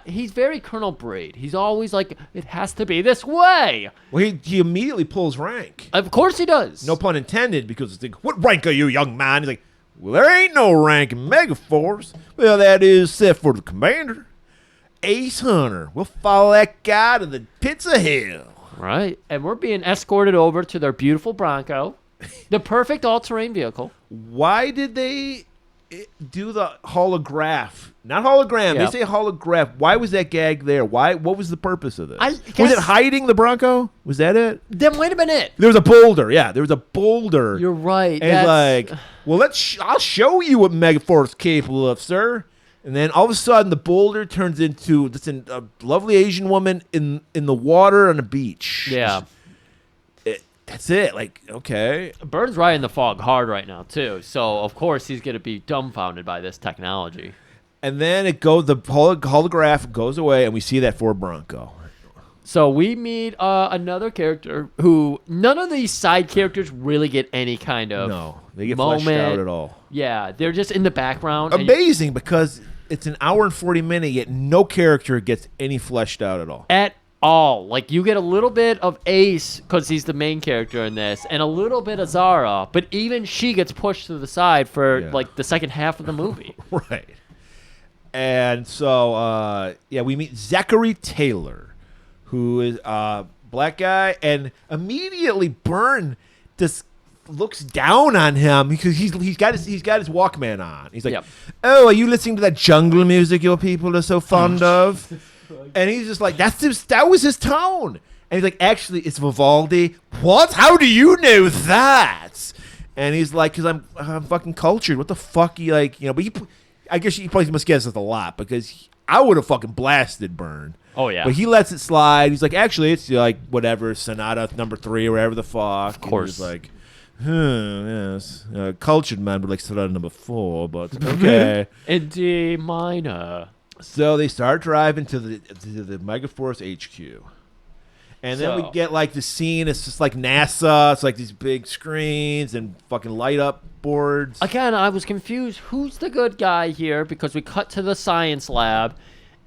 He's very Colonel Breed. He's always like, it has to be this way. Well, he immediately pulls rank. Of course he does. No pun intended, because it's like, what rank are you, young man? He's like, well, there ain't no rank in Megaforce. Well, that is set for the commander. Ace Hunter. We'll follow that guy to the pits of hell. Right. And we're being escorted over to their beautiful Bronco. The perfect all-terrain vehicle. Why did they do the holograph? Not hologram. Yep. They say holograph. Why was that gag there? Why? What was the purpose of this? Was it hiding the Bronco? Was that it? That might have been it. There was a boulder. Yeah, there was a boulder. You're right. And like, well, I'll show you what Megaforce is capable of, sir. And then all of a sudden, the boulder turns into a lovely Asian woman in the water on a beach. Yeah. That's it. Like, okay. Bird's riding the fog hard right now, too. So, of course, he's going to be dumbfounded by this technology. And then the holograph goes away, and we see that Ford Bronco. So we meet another character who none of these side characters really get any kind of they get moment. fleshed out at all. Yeah, they're just in the background. Amazing, because it's an hour and 40 minutes, yet no character gets any fleshed out at all. At all. Like, you get a little bit of Ace, because he's the main character in this, and a little bit of Zara, but even she gets pushed to the side for, like, the second half of the movie. Right. And so, we meet Zachary Taylor, who is a black guy, and immediately Byrne just looks down on him because he's got his Walkman on. He's like, "Oh, are you listening to that jungle music your people are so fond of?" And he's just like, that was his tone. And he's like, "Actually, it's Vivaldi." What? How do you know that? And he's like, "Because I'm fucking cultured. What the fuck?" But I guess he probably must guess this a lot, because I would have fucking blasted Byrne. Oh, yeah. But he lets it slide. He's like, "Actually, it's like whatever, Sonata number 3 or whatever the fuck." Of course. He's like, yes. Cultured man would like Sonata number 4, but okay. In D minor. So they start driving to the Megaforce HQ. And then we get like the scene. It's just like NASA. It's like these big screens and fucking light up boards. Again, I was confused. Who's the good guy here? Because we cut to the science lab,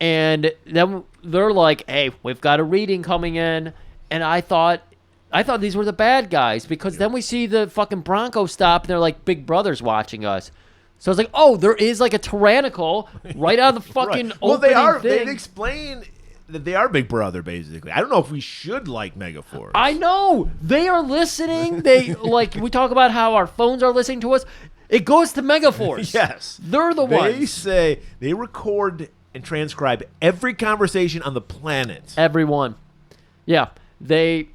and then they're like, "Hey, we've got a reading coming in," and I thought these were the bad guys, because then we see the fucking Bronco stop, and they're like, Big Brother's watching us. So I was like, oh, there is like a tyrannical right out of the fucking Well, opening thing. They explain that they are Big Brother, basically. I don't know if we should like Megaforce. I know. They are listening. They we talk about how our phones are listening to us. It goes to Megaforce. Yes. They're the ones. They say they record and transcribe every conversation on the planet. Everyone. Yeah. They're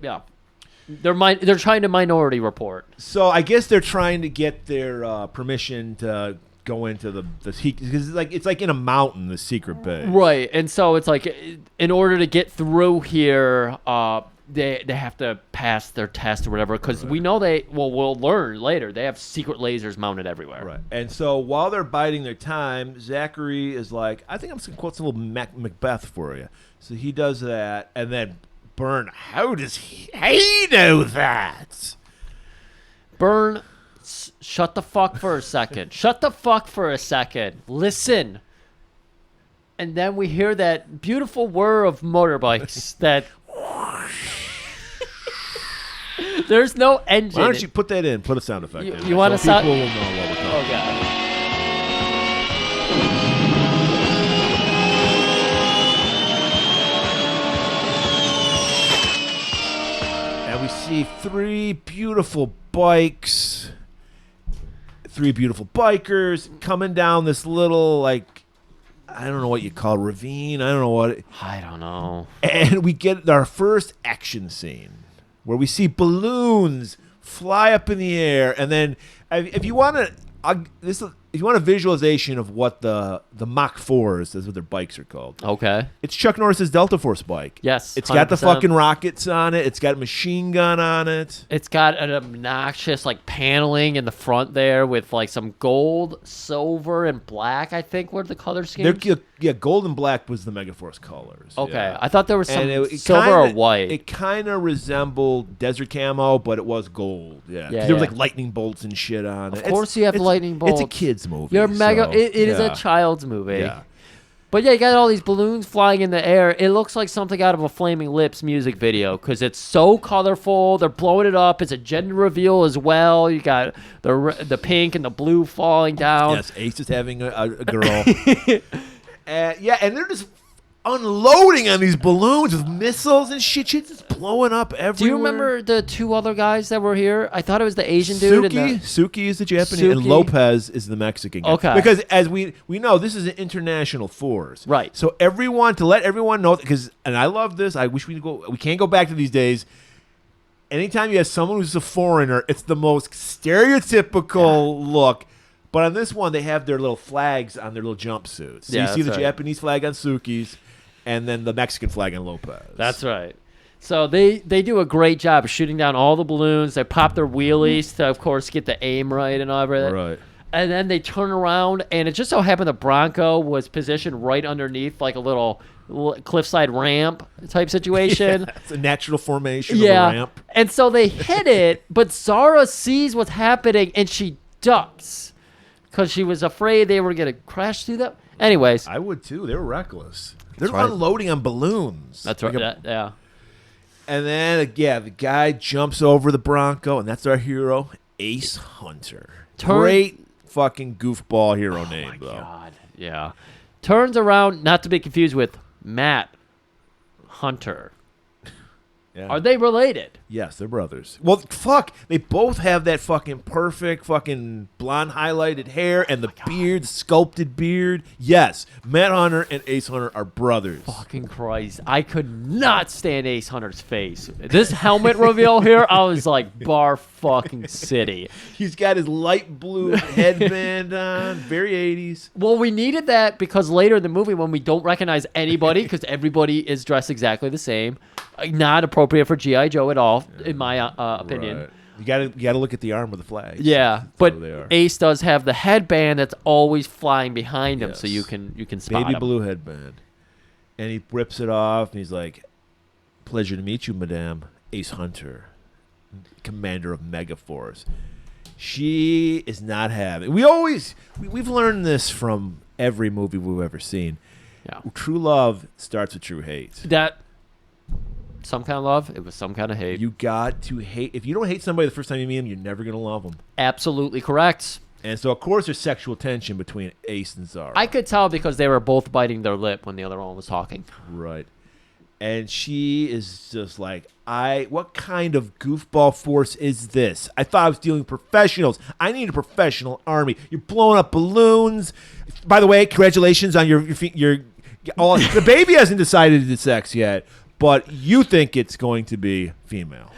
trying to minority report. So I guess they're trying to get their permission to go into the because it's like in a mountain, the secret base. Right. And so it's like, in order to get through here, they have to pass their test or whatever, because we know we'll learn later, they have secret lasers mounted everywhere. Right. And so while they're biding their time, Zachary is like, I think I'm just going to quote a little Macbeth for you. So he does that, and then Byrne, how does he know that? Byrne, shut the fuck for a second. Shut the fuck for a second. Listen. And then we hear that beautiful whir of motorbikes that... There's no engine. Why don't you put that in? Put a sound effect in. You want to sound... People will know what we're talking about. Oh, God. And we see 3 beautiful bikes three beautiful bikers coming down this little, like, I don't know what you call it, ravine. I don't know what. I don't know. And we get our first action scene where we see balloons fly up in the air, and then if you want to, if you want a visualization of what the Mach 4s, that's what their bikes are called. Okay. It's Chuck Norris's Delta Force bike. Yes. It's got the 100%. fucking rockets on it. It's got a machine gun on it. It's got an obnoxious like paneling in the front there with like some gold, silver, and black. I think were the color schemes. Yeah, gold and black was the Megaforce colors. Okay, yeah. I thought there was some And it silver kinda, or white. It kind of resembled desert camo, but it was gold. Yeah, 'cause Yeah, there was yeah. like lightning bolts and shit on it. Of course you have lightning bolts. It's a kids movie. You're mega. so, It is yeah. a child's movie. Yeah. But yeah, you got all these balloons flying in the air. It looks like something out of a Flaming Lips music video because it's so colorful. They're blowing it up. It's a gender reveal as well. You got the pink and the blue falling down. Yes, Ace is having a girl. Yeah, and they're just unloading on these balloons with missiles and shit. Shit's just blowing up everywhere. Do you remember the two other guys that were here? I thought it was the Asian dude. And Suki is the Japanese, and Suki. Lopez is the Mexican guy. Okay. Because as we know, this is an international force. Right. So to let everyone know, and I love this. I wish we can't go back to these days. Anytime you have someone who's a foreigner, it's the most stereotypical look. But on this one, they have their little flags on their little jumpsuits. So Yeah, you see the that's right. Japanese flag on Suki's, and then the Mexican flag on Lopez. That's right. So they do a great job of shooting down all the balloons. They pop their wheelies to, of course, get the aim right and all that. Right. And then they turn around, and it just so happened the Bronco was positioned right underneath like a little cliffside ramp type situation. It's a natural formation Yeah. of a ramp. And so they hit it, but Zara sees what's happening, and she ducks because she was afraid they were going to crash through them. Anyways, I would too. They were reckless. They're right. unloading on balloons. that's right. Like Yeah. And then, the guy jumps over the Bronco, and that's our hero, Ace Hunter. Great fucking goofball hero name, though. God, yeah. Turns around, not to be confused with Matt Hunter. Yeah. Are they related? Yes, they're brothers. Well, fuck. They both have that fucking perfect fucking blonde highlighted hair and the beard, sculpted beard. Yes, Matt Hunter and Ace Hunter are brothers. Fucking Christ. I could not stand Ace Hunter's face. This helmet reveal here, I was like, bar fucking city. He's got his light blue headband on, very 80s. Well, we needed that because later in the movie, when we don't recognize anybody, because everybody is dressed exactly the same, not appropriate for G.I. Joe at all, in my opinion. Right. You gotta look at the arm with the flag. Yeah, but Ace does have the headband that's always flying behind him, so Yes. you can spot Baby him. blue headband. And he rips it off, and he's like, "Pleasure to meet you, Madame Ace Hunter, commander of Megaforce." She is not having. We've learned this from every movie we've ever seen. Yeah. True love starts with true hate. That some kind of love, it was some kind of hate. You got to hate. If you don't hate somebody the first time you meet them, you're never gonna love them. Absolutely correct. And so, of course, there's sexual tension between Ace and Zara. I could tell because they were both biting their lip when the other one was talking. Right. And she is just like, what kind of goofball force is this? I thought I was dealing with professionals. I need a professional army. You're blowing up balloons. By the way, congratulations on your the baby hasn't decided the sex yet, but you think it's going to be female.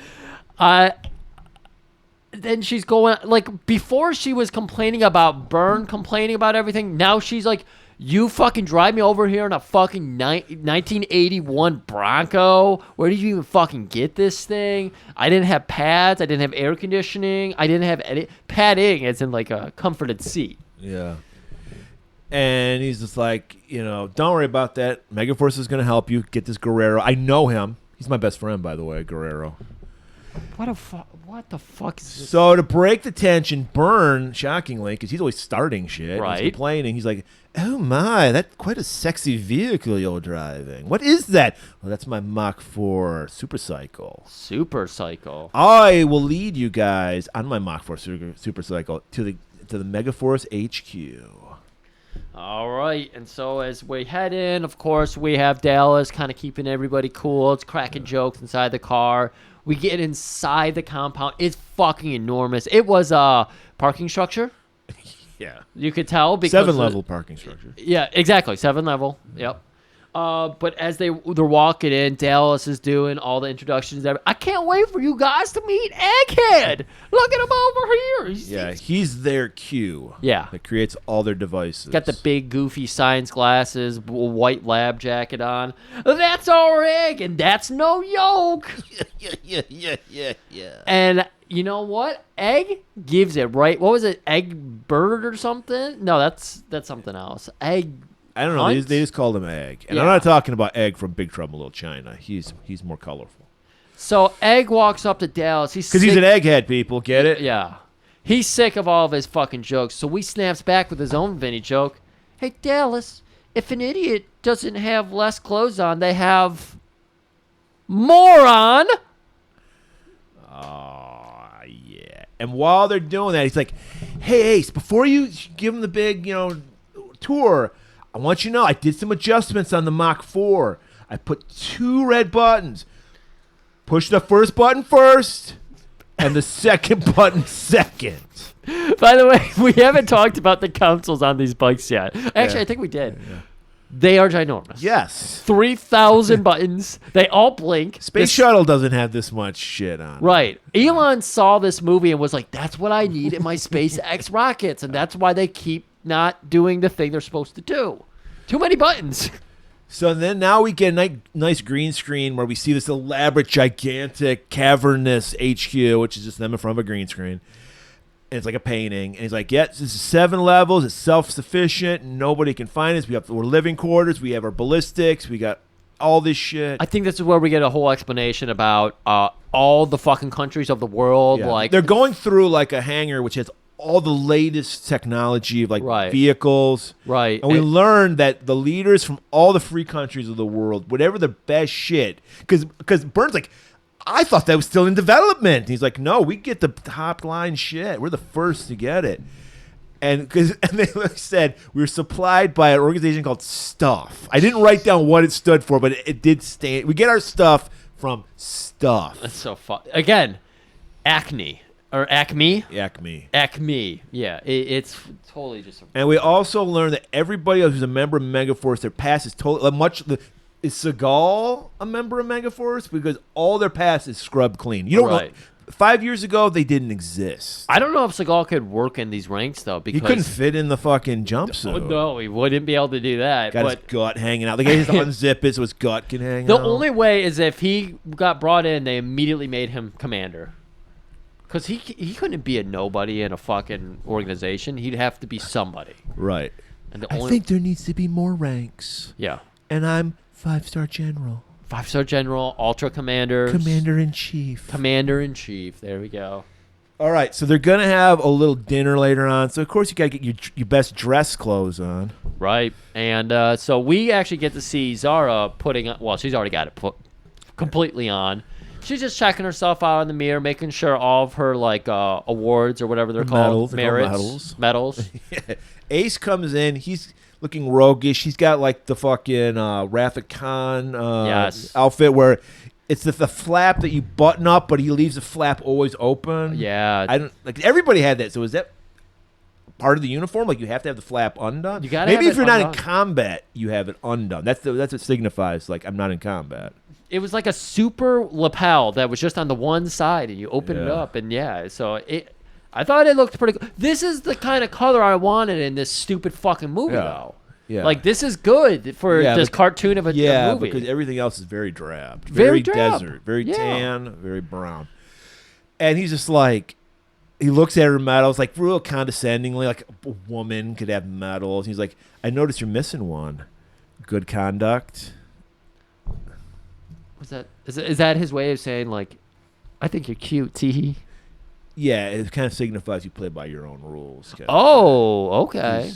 Then she's going, like, before she was complaining about Byrne, complaining about everything, now she's like, you fucking drive me over here in a fucking 1981 Bronco. Where did you even fucking get this thing? I didn't have pads. I didn't have air conditioning. I didn't have any padding, as in like a comforted seat. Yeah. And he's just like, don't worry about that. Megaforce is going to help you get this Guerrero. I know him. He's my best friend, by the way, Guerrero. What the fuck is this? So to break the tension, Byrne, shockingly, because he's always starting shit, Right. he's complaining. He's like, "Oh my, that's quite a sexy vehicle you're driving. What is that?" "Well, that's my Mach 4 supercycle. Super Cycle. I will lead you guys on my Mach 4 supercycle to the Megaforce HQ." All right, and so as we head in, of course, we have Dallas kind of keeping everybody cool. It's cracking jokes inside the car. We get inside the compound. It's fucking enormous. It was a parking structure. Yeah. You could tell because 7-level parking structure. Yeah, exactly. 7 level. Yep. But as they're walking in, Dallas is doing all the introductions. I can't wait for you guys to meet Egghead. Look at him over here. He's their Q. Yeah. That creates all their devices. Got the big, goofy science glasses, white lab jacket on. That's our egg, and that's no yolk. yeah. And you know what? Egg gives it, right? What was it? Egg bird or something? No, that's something else. Egg. I don't know. Hunt? They just called him Egg, and Yeah. I'm not talking about Egg from Big Trouble in Little China. He's more colorful So Egg walks up to Dallas. because he's an egghead. People get it? Yeah. He's sick of all of his fucking jokes, so he snaps back with his own Vinny joke. Hey, Dallas, if an idiot doesn't have less clothes on, they have more on. Oh, yeah. And while they're doing that, he's like, "Hey, Ace, before you give him the big, tour, I want you to know I did some adjustments on the Mach 4. I put 2 red buttons. Push the first button first, and the second button second." By the way, we haven't talked about the consoles on these bikes yet. Actually, I think we did. Yeah. They are ginormous. Yes. 3,000 buttons. They all blink. Space Shuttle doesn't have this much shit on it. Right. Elon saw this movie and was like, that's what I need in my SpaceX rockets. And that's why they keep not doing the thing they're supposed to do. Too many buttons. So then now we get a nice green screen where we see this elaborate, gigantic, cavernous HQ, which is just them in front of a green screen. And it's like a painting. And he's like, yeah, this is 7 levels. It's self-sufficient. Nobody can find us. We're living quarters. We have our ballistics. We got all this shit. I think this is where we get a whole explanation about all the fucking countries of the world. Yeah. Like they're going through like a hangar which has all the latest technology of like vehicles. Right. And we learned that the leaders from all the free countries of the world, whatever the best shit, because Burns like, I thought that was still in development. And he's like, no, we get the top line shit. We're the first to get it. And they said we were supplied by an organization called Stuff. I didn't write down what it stood for, but it did stand. We get our stuff from Stuff. That's so fun. Again, Acme. Or Acme? Acme. Acme. Yeah, it's totally just. And we also learned that everybody else who's a member of Megaforce, their past is totally Is Seagal a member of Megaforce? Because all their past is scrubbed clean. You don't know. 5 years ago, they didn't exist. I don't know if Seagal could work in these ranks though, because he couldn't fit in the fucking jumpsuit. Oh, no, he wouldn't be able to do that. Got his gut hanging out. The guy has to unzip it so his gut can hang out. The only way is if he got brought in, they immediately made him commander. Because he couldn't be a nobody in a fucking organization. He'd have to be somebody. Right. And I think there needs to be more ranks. Yeah. And I'm 5-star general. 5-star general, ultra commander. Commander-in-chief. Commander-in-chief. There we go. All right, so they're going to have a little dinner later on. So, of course, you got to get your best dress clothes on. Right. And so we actually get to see Zara putting on, well, she's already got it put completely on. She's just checking herself out in the mirror, making sure all of her like awards or whatever they're called, medals. Yeah. Ace comes in. He's looking roguish. He's got like the fucking Rafik Khan outfit where it's the flap that you button up, but he leaves the flap always open. Yeah, I don't like. Everybody had that. So is that part of the uniform? Like you have to have the flap undone. You gotta maybe have if you're undone. not in combat, you have it undone. That's what signifies like I'm not in combat. It was like a super lapel that was just on the one side, and you open it up, and so I thought it looked pretty good. This is the kind of color I wanted in this stupid fucking movie, though. Yeah. Like, this is good for this cartoon of a movie. Yeah, because everything else is very drab. Very drab. Desert. Very tan, very brown. And he's just like, he looks at her medals, like, real condescendingly, like a woman could have medals. He's like, I noticed you're missing one. Good conduct. What's that? Is that his way of saying, like, I think you're cute, teehee? Yeah, it kind of signifies you play by your own rules. Oh, okay.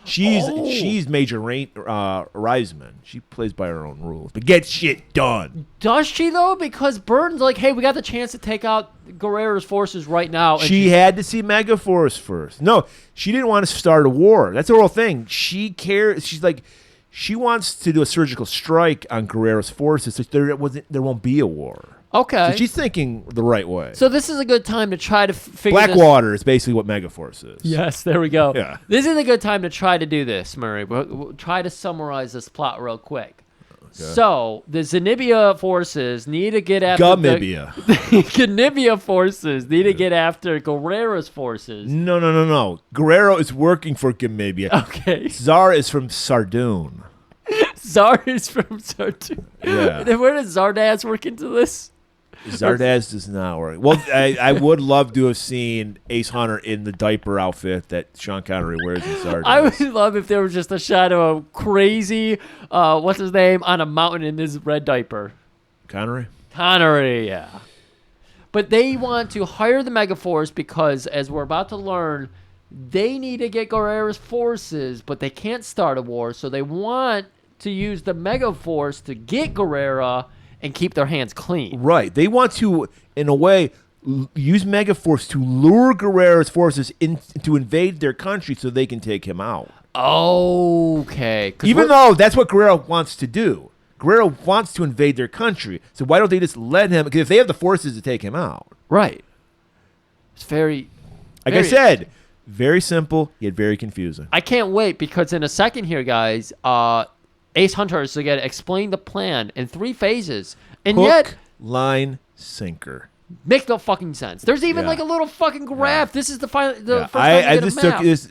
She's Major Reisman. She plays by her own rules, but gets shit done. Does she though? Because Burton's like, hey, we got the chance to take out Guerrero's forces right now. And she had to see Megaforce first. No, she didn't want to start a war. That's the whole thing. She cares. She's like, she wants to do a surgical strike on Guerrero's forces, so there won't be a war. Okay. So she's thinking the right way. So this is a good time to try to figure this. Blackwater is basically what Megaforce is. Yes, there we go. Yeah. This is a good time to try to do this, Murray. We'll try to summarize this plot real quick. So the Zenibia forces need to get after Gamibia. the Gamibia forces need to get after Guerrera's forces. No. Guerrero is working for Gamibia. Okay. Czar is from Sardoon. Czar is from Sardoon. Yeah. Then where does Zardoz work into this? Zardoz does not work. Well, I would love to have seen Ace Hunter in the diaper outfit that Sean Connery wears in Zardoz. I would love if there was just a shot of a crazy, what's his name, on a mountain in his red diaper. Connery? Connery, yeah. But they want to hire the Megaforce because, as we're about to learn, they need to get Guerrera's forces, but they can't start a war, so they want to use the Megaforce to get Guerrera and keep their hands clean. Right. They want to, in a way, use Megaforce to lure Guerrera's forces to invade their country so they can take him out. Okay. Even though that's what Guerrero wants to do. Guerrero wants to invade their country. So why don't they just let him? Because if they have the forces to take him out. Right. It's very... Like I said, very simple, yet very confusing. I can't wait because in a second here, guys, Ace Hunter is going to explain the plan in 3 phases. And Hook, yet... line, sinker. Makes no fucking sense. There's even like a little fucking graph. Yeah. This is the first time I you just get a map. took this.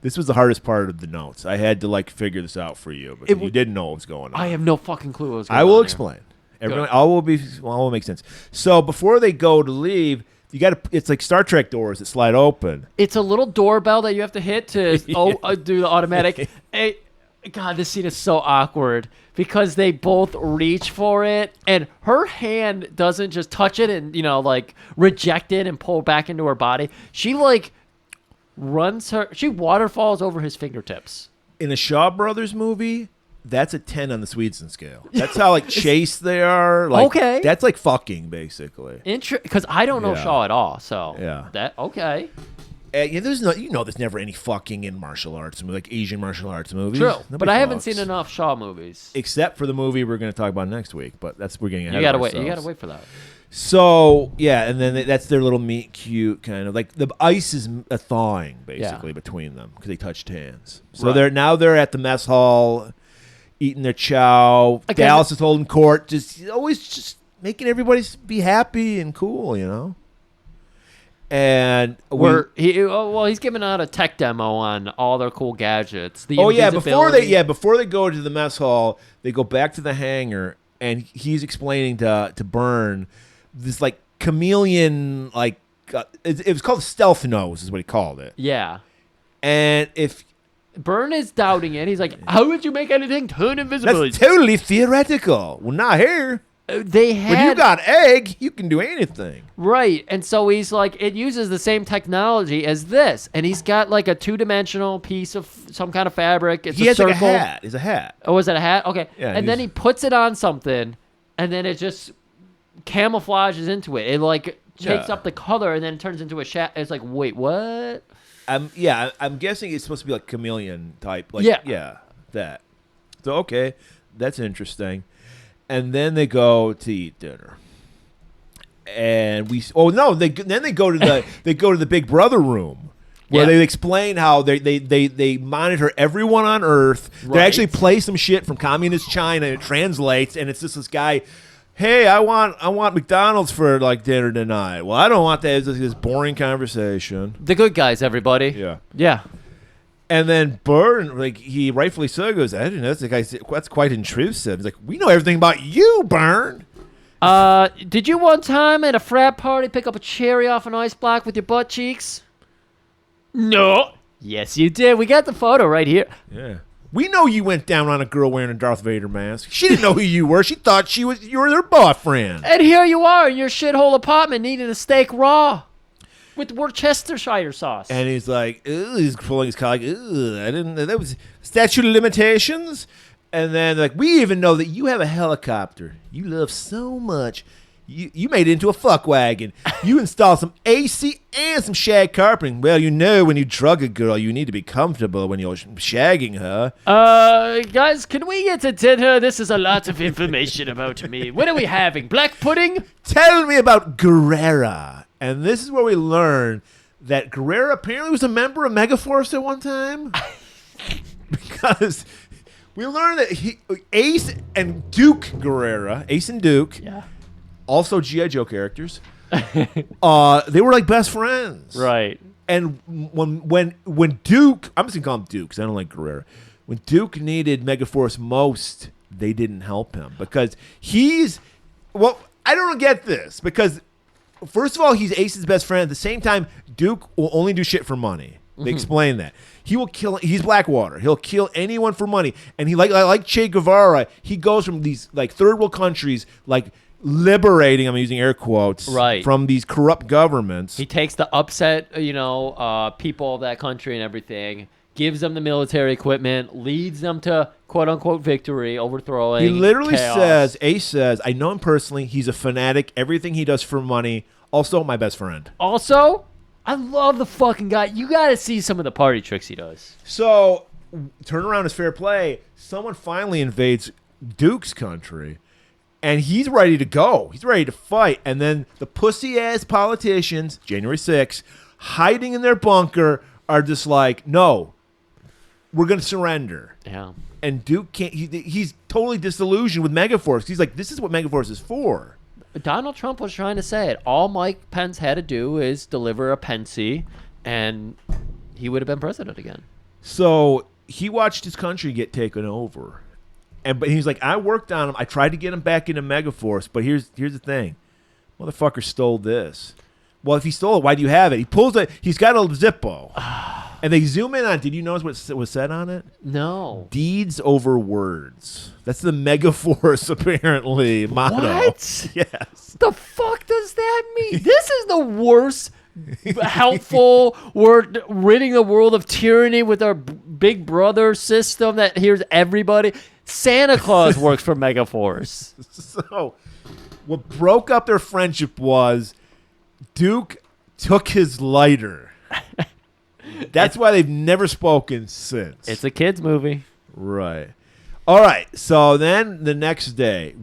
This was the hardest part of the notes. I had to figure this out for you because you didn't know what was going on. I have no fucking clue what was going on. I will explain. Everyone, all will make sense. So before they go to leave, you got to. It's like Star Trek doors that slide open. It's a little doorbell that you have to hit to do the automatic. God, this scene is so awkward because they both reach for it, and her hand doesn't just touch it and reject it and pull back into her body. She she waterfalls over his fingertips. In a Shaw Brothers movie, that's a 10 on the Sweetson scale. That's how chaste they are. Okay, that's like fucking basically. Because I don't know Shaw at all, so okay. There's never any fucking in martial arts, like Asian martial arts movies. True, Nobody but I haven't fucks. seen enough Shaw movies. Except for the movie we're going to talk about next week, but we're getting ahead of ourselves. You gotta wait for that. So, and then that's their little meet cute kind of, the ice is a thawing, basically, between them, because they touched hands. So they're at the mess hall, eating their chow. Again, Dallas is holding court, always making everybody be happy and cool, And he's giving out a tech demo on all their cool gadgets. Before they go to the mess hall, they go back to the hangar, and he's explaining to Byrne this chameleon it was called stealth nose is what he called it. Yeah, and if Byrne is doubting it, he's like, "How would you make anything turn invisibility?" That's totally theoretical. Well, not here. When you got egg, you can do anything. Right. And so he's like, it uses the same technology as this. And he's got a 2-dimensional piece of some kind of fabric. It's he has circle. a hat. It's a hat. Oh, is it a hat? Okay. Yeah, and then he puts it on something, and then it just camouflages into it. It takes up the color, and then it turns into a shadow. It's like, wait, what? I'm guessing it's supposed to be chameleon type. That. So, okay, that's interesting. And then they go to eat dinner, and they go to the Big Brother room where they explain how they monitor everyone on Earth. Right. They actually play some shit from communist China. It translates, and it's just this guy. Hey, I want McDonald's for dinner tonight. Well, I don't want that. It's this boring conversation. The good guys, everybody. Yeah. And then Byrne, he rightfully so goes, I didn't know. That's quite intrusive. He's like, we know everything about you, Byrne. Did you one time at a frat party pick up a cherry off an ice block with your butt cheeks? No. Yes, you did. We got the photo right here. Yeah. We know you went down on a girl wearing a Darth Vader mask. She didn't know who you were. She thought you were their boyfriend. And here you are in your shithole apartment needing a steak raw. With Worcestershire sauce. And he's like, he's pulling his collar, that was statute of limitations. And then we even know that you have a helicopter you love so much, You made it into a fuck wagon. You installed some AC and some shag carpeting. Well, you know, when you drug a girl, you need to be comfortable when you're shagging her. Guys, can we get to dinner? This is a lot of information about me. What are we having? Black pudding? Tell me about Guerrera. And this is where we learn that Guerrera apparently was a member of Megaforce at one time. Because we learned that Ace and Duke Guerrera, Ace and Duke, Yeah. also G.I. Joe characters, they were like best friends. Right. And when Duke, I'm just going to call him Duke because I don't like Guerrera. When Duke needed Megaforce most, they didn't help him because I don't get this because, first of all, he's Ace's best friend. At the same time, Duke will only do shit for money. They explain that. He will kill. He's Blackwater. He'll kill anyone for money. And he like Che Guevara. He goes from these like third world countries, like liberating. I'm using air quotes. Right. From these corrupt governments. He takes the upset, people of that country and everything, gives them the military equipment, leads them to quote unquote victory, overthrowing. He literally chaos. Ace says, I know him personally. He's a fanatic. Everything he does for money. Also, my best friend. Also, I love the fucking guy. You got to see some of the party tricks he does. So, turnaround is fair play. Someone finally invades Duke's country, and he's ready to go. He's ready to fight. And then the pussy-ass politicians, January 6th, hiding in their bunker, are just like, no, we're going to surrender. Yeah. And Duke can't. He's totally disillusioned with Megaforce. He's like, this is what Megaforce is for. Donald Trump was trying to say it. All Mike Pence had to do is deliver a Pensy, and he would have been president again. So he watched his country get taken over, but he's like, I worked on him. I tried to get him back into Megaforce, but here's the thing, motherfucker stole this. Well, if he stole it, why do you have it? He pulls it. He's got a Zippo, and they zoom in on it. Did you notice what was said on it? No. Deeds over words. That's the Megaforce apparently motto. What? Yes. The fuck does that mean? This is the worst helpful. We're ridding the world of tyranny with our big brother system that hears everybody. Santa Claus works for Megaforce. So what broke up their friendship was Duke took his lighter. That's why they've never spoken since. It's a kids movie. Right. All right. So then the next day,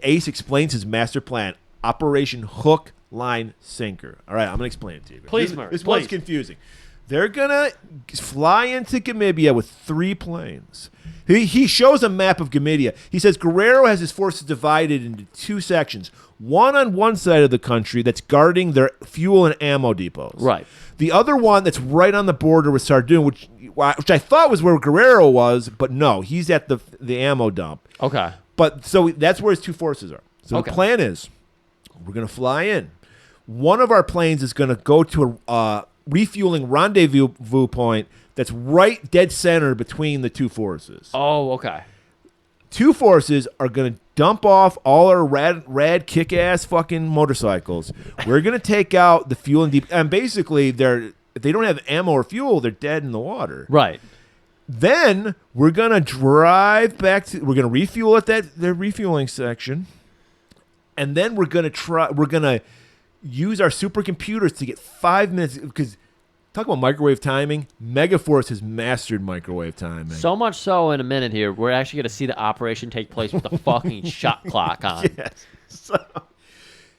Ace explains his master plan, Operation Hook, Line, Sinker. All right, I'm going to explain it to you. Please, Murray. This one's confusing. They're going to fly into Gamibia with 3 planes. He shows a map of Gamibia. He says Guerrero has his forces divided into 2 sections. One on one side of the country that's guarding their fuel and ammo depots. Right. The other one that's right on the border with Sardoon, which I thought was where Guerrero was, but no, he's at the ammo dump. Okay. But so that's where his 2 forces are. So the plan is we're going to fly in. One of our planes is going to go to a refueling rendezvous point that's right dead center between the 2 forces. Oh, okay. 2 forces are going to dump off all our rad kick-ass fucking motorcycles. We're going to take out the fuel and basically if they don't have ammo or fuel, they're dead in the water. Right. Then we're going to drive back we're going to refuel at their refueling section. And then we're going to use our supercomputers to get 5 minutes because talk about microwave timing. Megaforce has mastered microwave timing. So much so in a minute here, we're actually going to see the operation take place with the fucking shot clock on. Yes.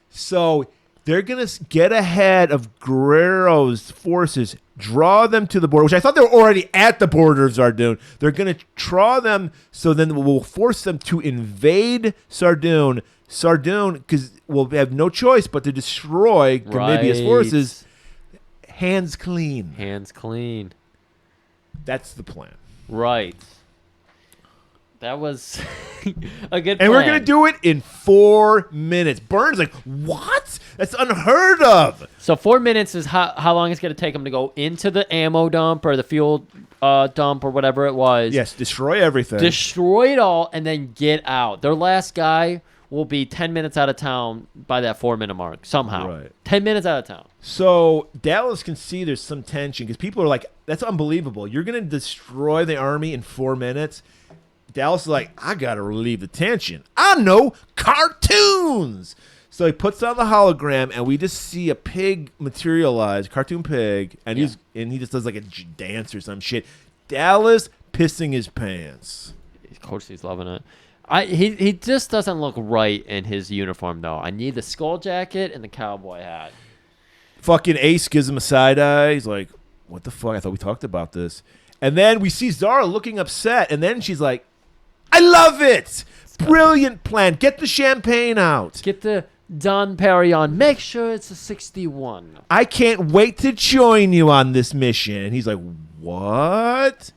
So they're going to get ahead of Guerrero's forces, draw them to the border, which I thought they were already at the border of Sardoon. They're going to draw them, so then we'll force them to invade Sardoon. Because we'll have no choice but to destroy Gamibia's forces. Hands clean. Hands clean. That's the plan. Right. That was a good plan. And we're going to do it in 4 minutes. Burns like, what? That's unheard of. So 4 minutes is how long it's going to take them to go into the ammo dump or the fuel dump or whatever it was. Yes, destroy everything. Destroy it all and then get out. Their last guy will be 10 minutes out of town by that 4 minute mark somehow. Right. 10 minutes out of town. So Dallas can see there's some tension because people are like, that's unbelievable. You're going to destroy the army in 4 minutes. Dallas is like, I got to relieve the tension. I know cartoons. So he puts on the hologram, and we just see a pig materialize, cartoon pig, and he just does like a dance or some shit. Dallas pissing his pants. Of course, he's loving it. He just doesn't look right in his uniform though. I need the skull jacket and the cowboy hat. Fucking Ace gives him a side eye. He's like, "What the fuck? I thought we talked about this." And then we see Zara looking upset, and then she's like, "I love it! Brilliant plan. Get the champagne out. Get the Don Perignon. Make sure it's a 61. I can't wait to join you on this mission." And he's like, "What?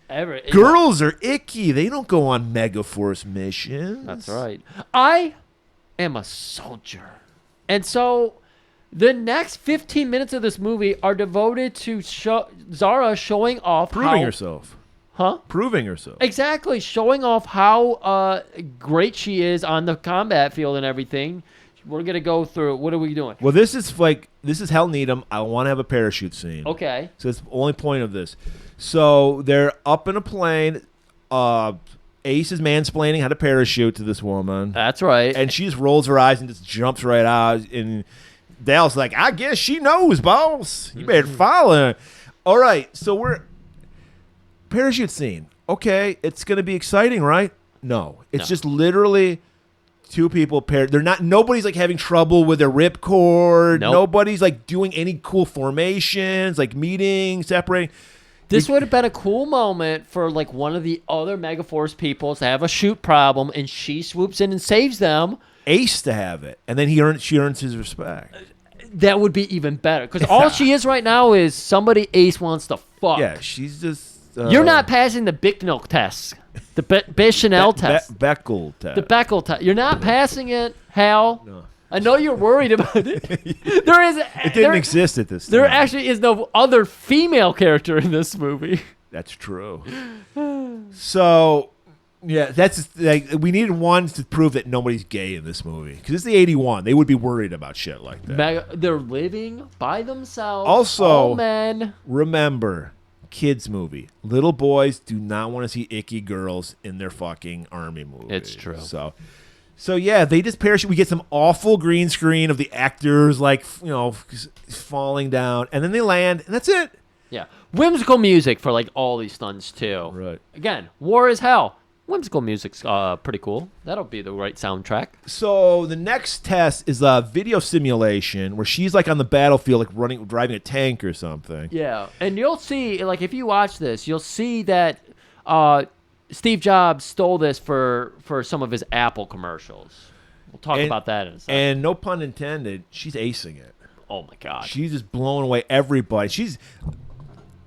Girls are icky. They don't go on Megaforce missions." That's right. I am a soldier. And so the next 15 minutes of this movie are devoted to Zara showing off Proving herself. Huh? Proving herself. Exactly. Showing off how great she is on the combat field and everything. We're going to go through. What are we doing? Well, this is Hell Needham. I want to have a parachute scene. Okay. So that's the only point of this. So they're up in a plane. Ace is mansplaining how to parachute to this woman. That's right. And she just rolls her eyes and just jumps right out. And Dale's like, "I guess she knows, boss. You better follow her." All right. So we're parachute scene. Okay. It's going to be exciting, right? No. It's just literally two people paired. Nobody's like having trouble with their ripcord. Nope. Nobody's like doing any cool formations, like meeting, separating. This would have been a cool moment for like one of the other Megaforce people to have a shoot problem, and she swoops in and saves them. Ace to have it, and then she earns his respect. That would be even better, because all she is right now is somebody Ace wants to fuck. Yeah, she's just. You're not passing the Bicknell test, the Bechamel test, Beckel test, the Beckel test. You're not passing it, Hal. No. I know you're worried about it. It didn't exist at this time. There actually is no other female character in this movie. That's true. So, yeah, that's like we needed one to prove that nobody's gay in this movie, because it's the '81. They would be worried about shit like that. They're living by themselves. Also, all men. Remember, kids movie. Little boys do not want to see icky girls in their fucking army movie. It's true. So yeah, they just parachute. We get some awful green screen of the actors like falling down, and then they land, and that's it. Yeah, whimsical music for like all these stunts too. Right. Again, war is hell. Whimsical music's pretty cool. That'll be the right soundtrack. So the next test is a video simulation where she's like on the battlefield, like driving a tank or something. Yeah, and you'll see, like, if you watch this, you'll see that Steve Jobs stole this for some of his Apple commercials. We'll talk about that in a second. And no pun intended, she's acing it. Oh my God, she's just blowing away everybody.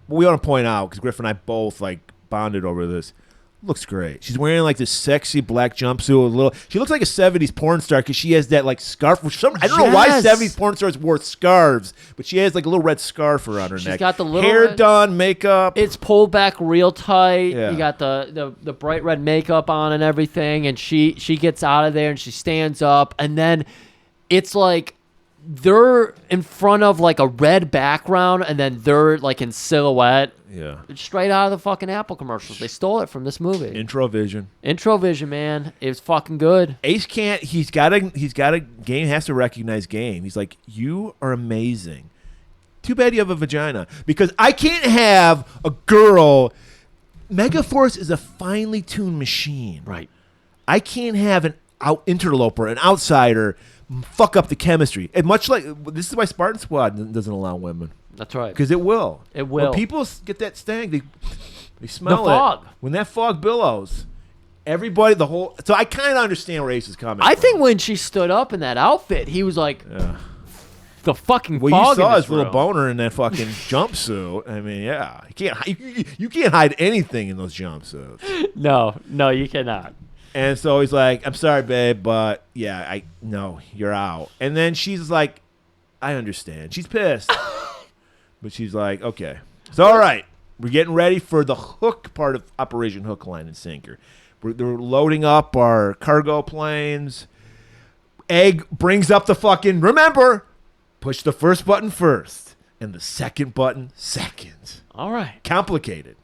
We want to point out, because Griff and I both like bonded over this. Looks great. She's wearing like this sexy black jumpsuit. She looks like a 70s porn star because she has that like scarf. I don't know why 70s porn stars wore scarves, but she has like a little red scarf around her neck. She's got the little hair done, makeup. It's pulled back real tight. Yeah. You got the bright red makeup on and everything, and she gets out of there and she stands up, and then it's like they're in front of like a red background, and then they're like in silhouette. Yeah. Straight out of the fucking Apple commercials. They stole it from this movie. Introvision, man. It was fucking good. Ace can't. He's got a game. Has to recognize game. He's like, you are amazing. Too bad you have a vagina, because I can't have a girl. Megaforce is a finely tuned machine. Right. I can't have an interloper, an outsider, fuck up the chemistry. And much like this is why Spartan Squad doesn't allow women. That's right. Because it will. It will. When people get that stang, they smell the fog. When that fog billows, everybody, so I kind of understand where Ace is coming I from. think when she stood up in that outfit, he was like, the fucking fog. Well, you saw in his this little room. boner in that fucking jumpsuit. I mean, yeah. You can't hide anything in those jumpsuits. No, you cannot. And so he's like, I'm sorry, babe, but yeah, no, you're out. And then she's like, I understand. She's pissed. But she's like, okay. So, all right. We're getting ready for the hook part of Operation Hook, Line, and Sinker. They're loading up our cargo planes. Egg brings up the fucking, remember, push the first button first and the second button second. All right. Complicated.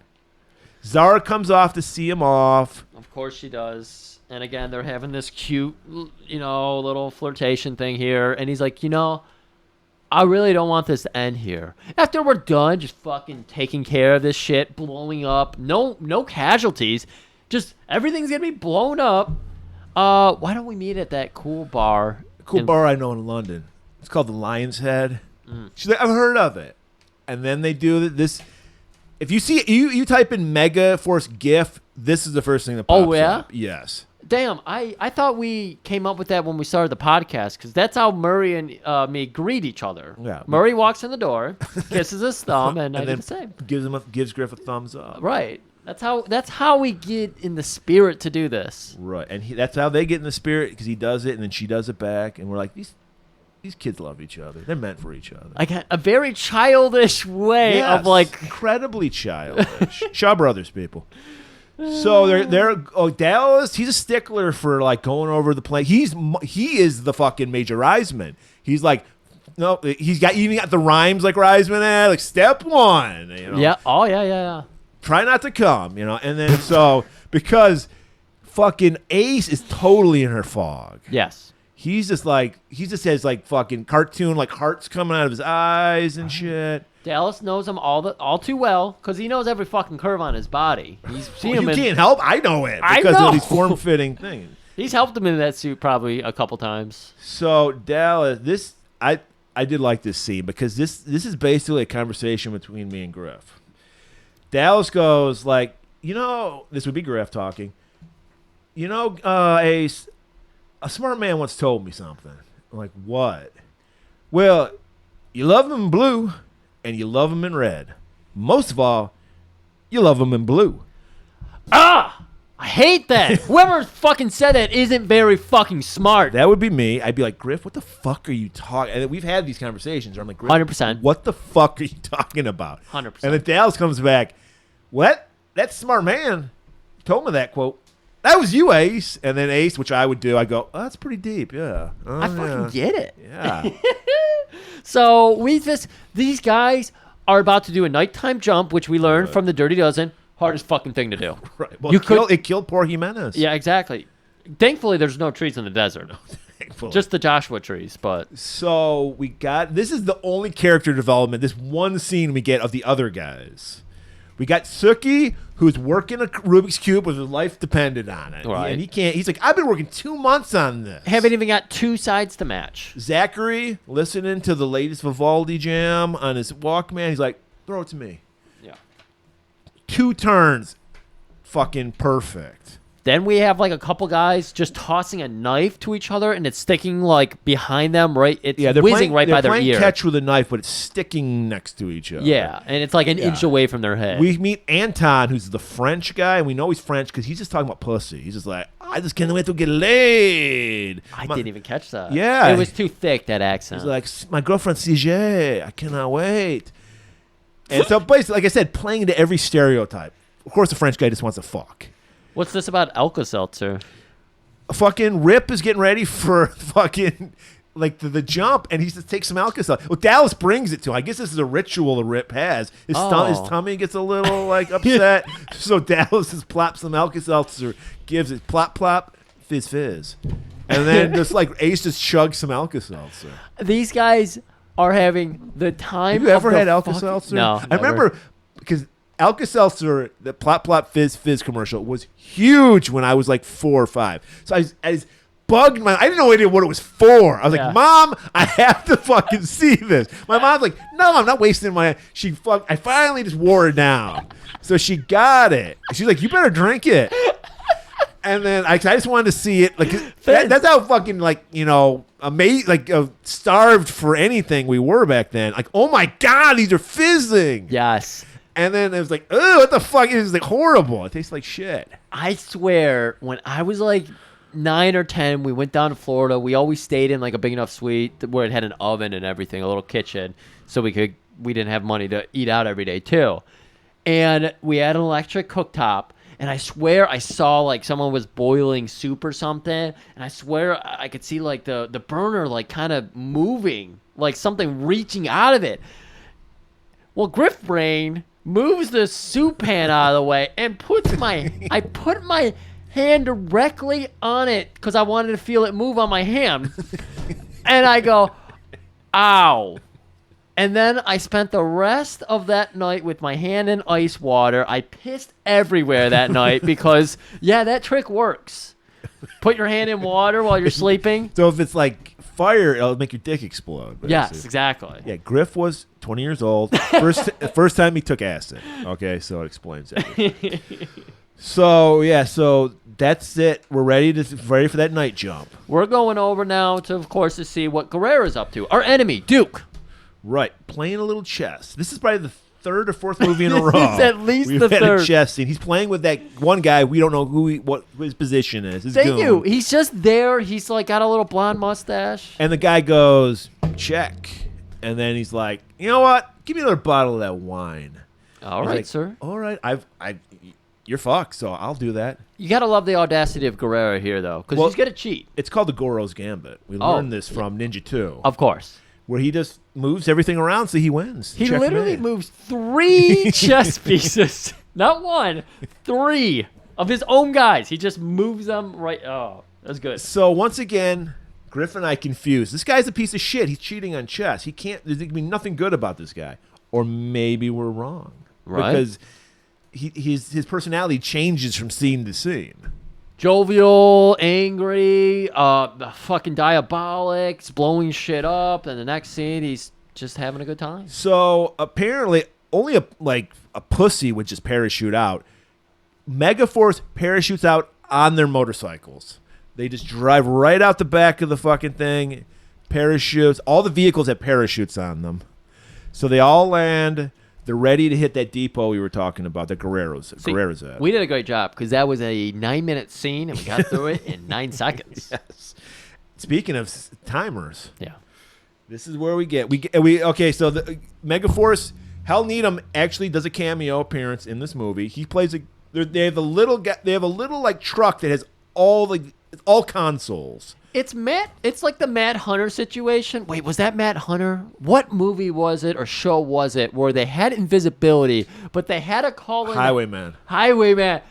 Zara comes off to see him off. Of course she does. And again, they're having this cute, little flirtation thing here. And he's like, I really don't want this to end here. After we're done just fucking taking care of this shit, blowing up, no casualties, just everything's going to be blown up. Why don't we meet at that cool bar? Bar I know in London. It's called the Lion's Head. She's like, I've heard of it. And then they do this. If you see you type in Megaforce GIF, this is the first thing that pops up. Yes. Damn, I thought we came up with that when we started the podcast, because that's how Murray and me greet each other. Yeah. Murray walks in the door, kisses his thumb, and I do the same. Gives Griff a thumbs up. Right. That's how we get in the spirit to do this. Right, and that's how they get in the spirit, because he does it, and then she does it back, and we're like, these kids love each other. They're meant for each other. Like a very childish way of like incredibly childish. Shaw Brothers people. So they're Dallas. He's a stickler for like going over the plane. He is the fucking Major Reisman. He's like, no, he's even got the rhymes like Reisman had, like step one. Yeah. Oh yeah. Try not to come. And then so because fucking Ace is totally in her fog. Yes. He just has like fucking cartoon like hearts coming out of his eyes and shit. Dallas knows him all too well because he knows every fucking curve on his body. He's seen him. You can't help. I know it because of these form-fitting things. He's helped him in that suit probably a couple times. So Dallas, I did like this scene because this is basically a conversation between me and Griff. Dallas goes like, this would be Griff talking. A smart man once told me something. I'm like, what? Well, you love them in blue and you love them in red. Most of all, you love them in blue. I hate that. Whoever fucking said that isn't very fucking smart. That would be me. I'd be like, Griff, what the fuck are you talking? And we've had these conversations where I'm like, Griff, 100%. What the fuck are you talking about? 100%. And then Dallas comes back, what? That smart man told me that quote. That was you, Ace. And then Ace, which I would do, I go, oh, that's pretty deep, yeah. Oh, I fucking get it. Yeah. So these guys are about to do a nighttime jump, which we learned from the Dirty Dozen. Hardest fucking thing to do. Right. Well, it killed poor Jimenez. Yeah, exactly. Thankfully, there's no trees in the desert. Thankfully. Just the Joshua trees, but... So this is the only character development, this one scene we get of the other guys. We got Sookie, who's working a Rubik's Cube with his life dependent on it. Right. And he can't. He's like, I've been working 2 months on this. Haven't even got two sides to match. Zachary, listening to the latest Vivaldi jam on his Walkman. He's like, throw it to me. Yeah. 2 turns. Fucking perfect. Then we have like a couple guys just tossing a knife to each other, and it's sticking like behind them, right? It's whizzing right by their ear. They're playing catch with a knife, but it's sticking next to each other. Yeah, and it's like an inch away from their head. We meet Anton, who's the French guy, and we know he's French because he's just talking about pussy. He's just like, I just can't wait to get laid. I didn't even catch that. Yeah. It was too thick, that accent. He's like, my girlfriend CJ, I cannot wait. And so basically, like I said, playing into every stereotype. Of course, the French guy just wants to fuck. What's this about Alka-Seltzer? Fucking Rip is getting ready for fucking like the jump, and he just takes some Alka-Seltzer. Well, Dallas brings it to him. I guess this is a ritual the Rip has. His tummy gets a little like upset, so Dallas just plops some Alka-Seltzer, gives it plop plop, fizz fizz, and then just like Ace just chugs some Alka-Seltzer. These guys are having the time. Have you ever had Alka-Seltzer? No. I remember because Alka-Seltzer, the plop plop fizz fizz commercial was huge when I was like 4 or 5. So I was bugged I didn't know what it was for. I was like, Mom, I have to fucking see this. My mom's like, no, I'm not wasting my. I finally just wore it down. So she got it. She's like, you better drink it. And then I just wanted to see it. Like that's how fucking amazing, starved for anything we were back then. Like, oh my God, these are fizzing. Yes. And then it was like, oh, what the fuck? It was like horrible. It tastes like shit. I swear, when I was like 9 or 10, we went down to Florida. We always stayed in like a big enough suite where it had an oven and everything, a little kitchen, so we didn't have money to eat out every day too. And we had an electric cooktop. And I swear I saw like someone was boiling soup or something. And I swear I could see like the burner like kind of moving, like something reaching out of it. Well, Griff Brain moves the soup pan out of the way and I put my hand directly on it because I wanted to feel it move on my hand. And I go, ow. And then I spent the rest of that night with my hand in ice water. I pissed everywhere that night because, yeah, that trick works. Put your hand in water while you're sleeping. So if it's like fire, it'll make your dick explode. Yes, exactly. Yeah, Griff was 20 years old. First time he took acid. Okay, so it explains everything. So that's it. We're ready for that night jump. We're going over now to, of course, to see what Guerrera's up to. Our enemy, Duke. Right, playing a little chess. This is probably the third or fourth movie in a row. It's at least We've the had third. A chess scene. He's playing with that one guy. We don't know what his position is. His Thank goon. you. He's just there. He's like got a little blonde mustache. And the guy goes, check. And then he's like, you know what? Give me another bottle of that wine. All He's right, like, sir. All right, you're fucked, so I'll do that. You gotta love the audacity of Guerrera here, though, because Well, he's gonna cheat. It's called the Goro's Gambit. We learned this from Ninja 2. Of course. Where he just moves everything around so he wins. He Checkmate. literally moves 3 chess pieces. Not 1, 3 of his own guys. He just moves them right. Oh, that's good. So once again, Griff and I confused. This guy's a piece of shit. He's cheating on chess. He can't. There's gonna be nothing good about this guy. Or maybe we're wrong. Right. Because his personality changes from scene to scene. Jovial, angry, fucking diabolic, blowing shit up, and the next scene he's just having a good time. So apparently, only a pussy would just parachute out. Megaforce parachutes out on their motorcycles. They just drive right out the back of the fucking thing. Parachutes. All the vehicles have parachutes on them. So they all land. They're ready to hit that depot we were talking about, that Guerrera's at. We did a great job because that was a 9-minute scene and we got through it in 9 seconds. Yes. Speaking of timers, Yeah. this is where okay. So the Megaforce, Hal Needham actually does a cameo appearance in this movie. He plays they have a little like truck that has all consoles. It's like the Matt Hunter situation. Wait, was that Matt Hunter? What movie was it or show was it where they had invisibility, but they had to call in Highwayman. Highwayman.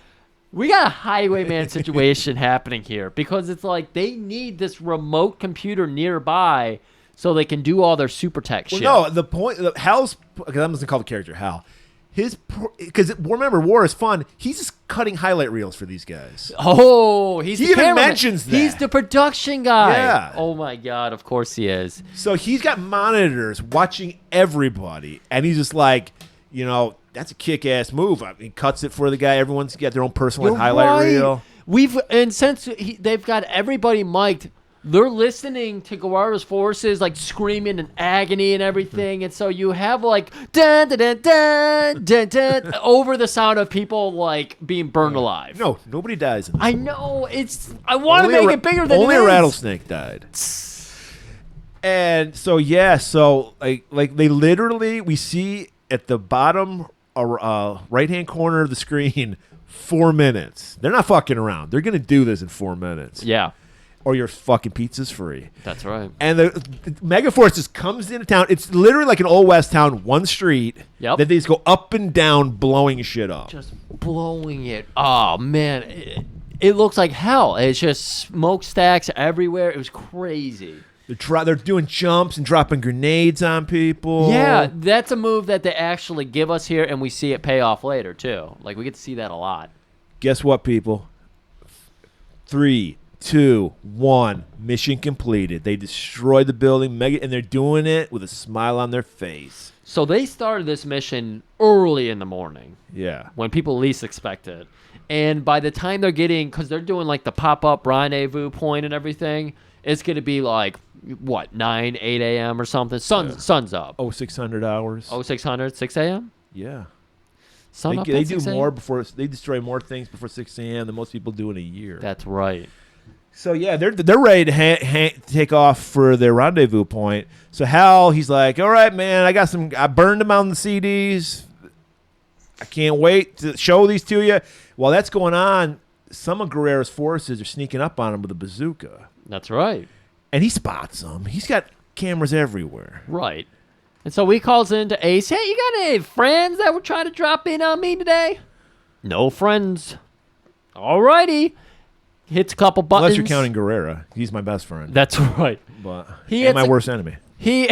We got a Highwayman situation happening here because it's like they need this remote computer nearby so they can do all their super tech shit. No, the point, Hal's, because I'm just gonna call the character Hal. Because remember, war is fun. He's just cutting highlight reels for these guys. Oh, he even mentions that. He's the production guy. Yeah. Oh my God, of course he is. So he's got monitors watching everybody, and he's just like, that's a kick-ass move. I mean, he cuts it for the guy. Everyone's got their own personalized highlight reel. Since they've got everybody mic'd, they're listening to Guerrera's forces like screaming in agony and everything, and so you have like dun dun dun dun dun dun over the sound of people like being burned alive. No, nobody dies. In this I movie. know I want to make it bigger than only it a is. rattlesnake died. And so like they literally, we see at the bottom right hand corner of the screen 4 minutes. They're not fucking around. They're gonna do this in 4 minutes. Yeah, or your fucking pizza's free. that's right. And the Megaforce just comes into town. It's literally like an old West town, one street. Yep. That they just go up and down, blowing shit up. Just blowing it. Oh man, it looks like hell. It's just smokestacks everywhere. It was crazy. They're doing jumps and dropping grenades on people. Yeah, that's a move that they actually give us here, and we see it pay off later too. Like we get to see that a lot. Guess what, people? 3, 2, 1. Mission completed. They destroyed the building, and they're doing it with a smile on their face. So they started this mission early in the morning Yeah. when people least expect it. And by the time they're getting, because they're doing like the pop-up rendezvous point and everything, it's going to be like, 9, 8 a.m. or something. Sun's up. 600 hours. 0600, 6 a.m.? Yeah. Sun up They at do 6 a.m.? more they destroy more things before 6 a.m. than most people do in a year. That's right. So yeah, they're ready to take off for their rendezvous point. So Hal, he's like, all right, man, I burned them on the CDs. I can't wait to show these to you. While that's going on, some of Guerrera's forces are sneaking up on him with a bazooka. That's right. And he spots them. He's got cameras everywhere. Right. And so he calls into Ace, hey, you got any friends that were trying to drop in on me today? No friends. Alrighty. hits a couple buttons. Unless you're counting Guerrera. He's my best friend. That's right. But He and hits my a- worst enemy. He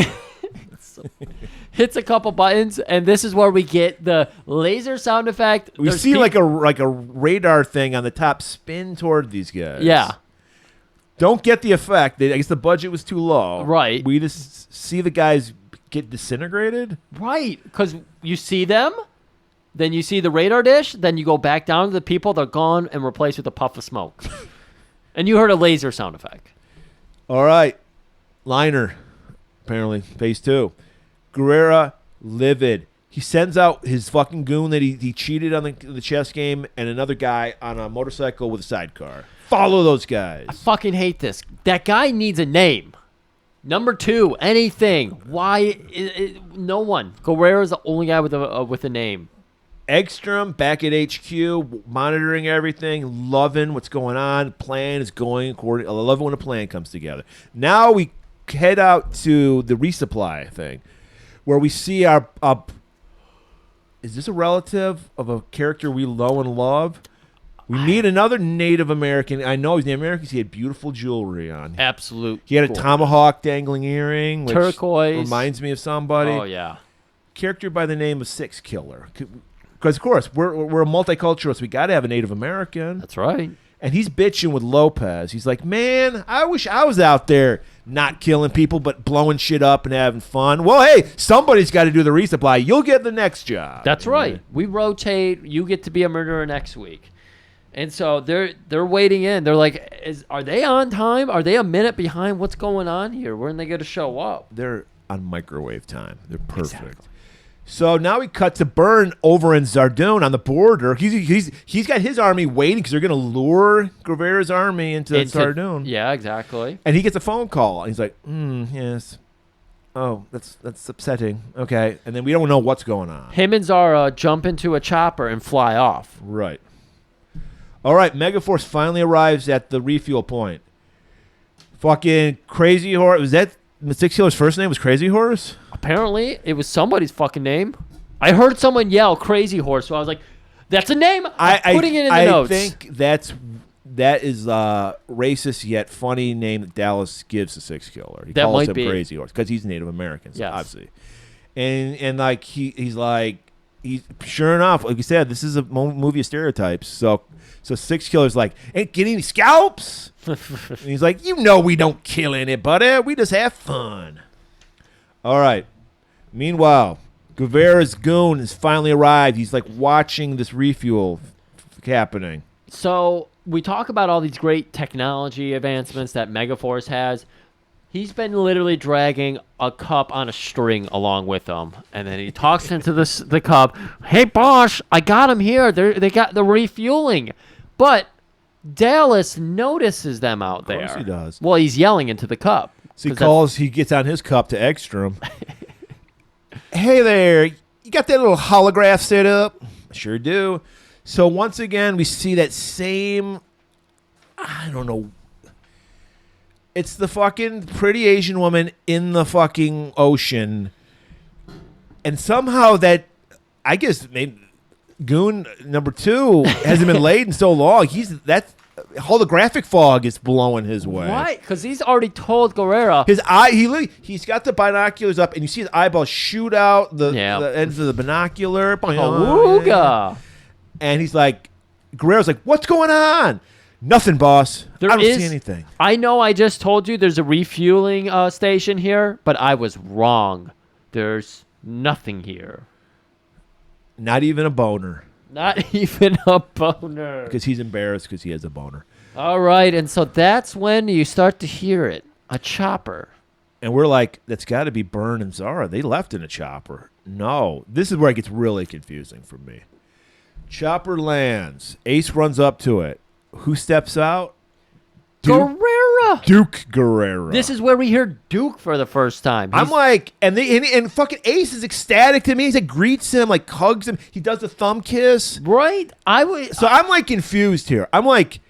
hits a couple buttons, and this is where we get the laser sound effect. We There's see peop- like a radar thing on the top spin toward these guys. Yeah. Don't get the effect. I guess the budget was too low. Right. We just see the guys get disintegrated. Right, because you see them, then you see the radar dish, then you go back down to the people, they're gone and replaced with a puff of smoke. And you heard a laser sound effect. All right. Liner, apparently, phase 2. Guerrera, livid. He sends out his fucking goon that he cheated on the chess game and another guy on a motorcycle with a sidecar. Follow those guys. I fucking hate this. That guy needs a name. Number 2, anything. Why? No one. Guerrera's the only guy with a name. Eggstrom back at HQ, monitoring everything, loving what's going on. Plan is going according. I love it when a plan comes together. Now we head out to the resupply thing, where we see our. Is this a relative of a character we know and love? We meet another Native American. I know he's Native American. He had beautiful jewelry on. Absolute. He had a cool. tomahawk dangling earring, which Turquoise. reminds me of somebody. Oh, yeah. Character by the name of Six Killer. Because, of course, we're a multiculturalist. We got to have a Native American. That's right. And he's bitching with Lopez. He's like, man, I wish I was out there not killing people but blowing shit up and having fun. Well, hey, somebody's got to do the resupply. You'll get the next job. That's right. We rotate. You get to be a murderer next week. And so they're waiting in. They're like, are they on time? Are they a minute behind? What's going on here? When are they going to show up? They're on microwave time. They're perfect. Exactly. So now we cut to Byrne over in Zardun on the border. He's got his army waiting because they're going to lure Guevara's army into Zardun. Yeah, exactly. And he gets a phone call. He's like, yes. Oh, that's upsetting. Okay. And then we don't know what's going on. Him and Zara jump into a chopper and fly off. Right. All right. Megaforce finally arrives at the refuel point. Fucking Crazy Horse. Was that Six Killer's first name was Crazy Horse? Apparently, it was somebody's fucking name. I heard someone yell Crazy Horse, so I was like, that's a name? I'm putting it in the notes. I think that is racist yet funny name that Dallas gives to Six Killer. He That calls might him be. Crazy Horse because he's Native American, Yes. obviously. And like he's sure enough, like you said, this is a movie of stereotypes. So Six Killer's like, ain't getting any scalps. And he's like, we don't kill anybody. We just have fun. All right. Meanwhile, Guevara's goon has finally arrived. He's like watching this refuel happening. So we talk about all these great technology advancements that Megaforce has. He's been literally dragging a cup on a string along with him, and then he talks into the cup. Hey, boss, I got him here. They got the refueling, but Dallas notices them out there. Of course he does. Well, he's yelling into the cup. So he gets on his cup to Ekstrom. Hey there, you got that little holograph set up? Sure do. So once again, we see that same, I don't know. It's the fucking pretty Asian woman in the fucking ocean. And somehow that, I guess, maybe goon number 2 hasn't been laid in so long. That holographic fog is blowing his way. Right, because he's already told Guerrera. His eye, he's got the binoculars up, and you see his eyeballs shoot out the ends of the binocular. Awooga. And he's like, Guerrero's like, what's going on? Nothing, boss. I don't see anything. I know I just told you there's a refueling station here, but I was wrong. There's nothing here. Not even a boner. Not even a boner. Because he's embarrassed because he has a boner. All right, and so that's when you start to hear it. A chopper. And we're like, that's got to be Byrne and Zara. They left in a chopper. No. This is where it gets really confusing for me. Chopper lands. Ace runs up to it. Who steps out? Guerrera. Duke Guerrero. This is where we hear Duke for the first time. I'm like, and fucking Ace is ecstatic to me. He like greets him, like hugs him. He does the thumb kiss. Right? So I'm like confused here. I'm like,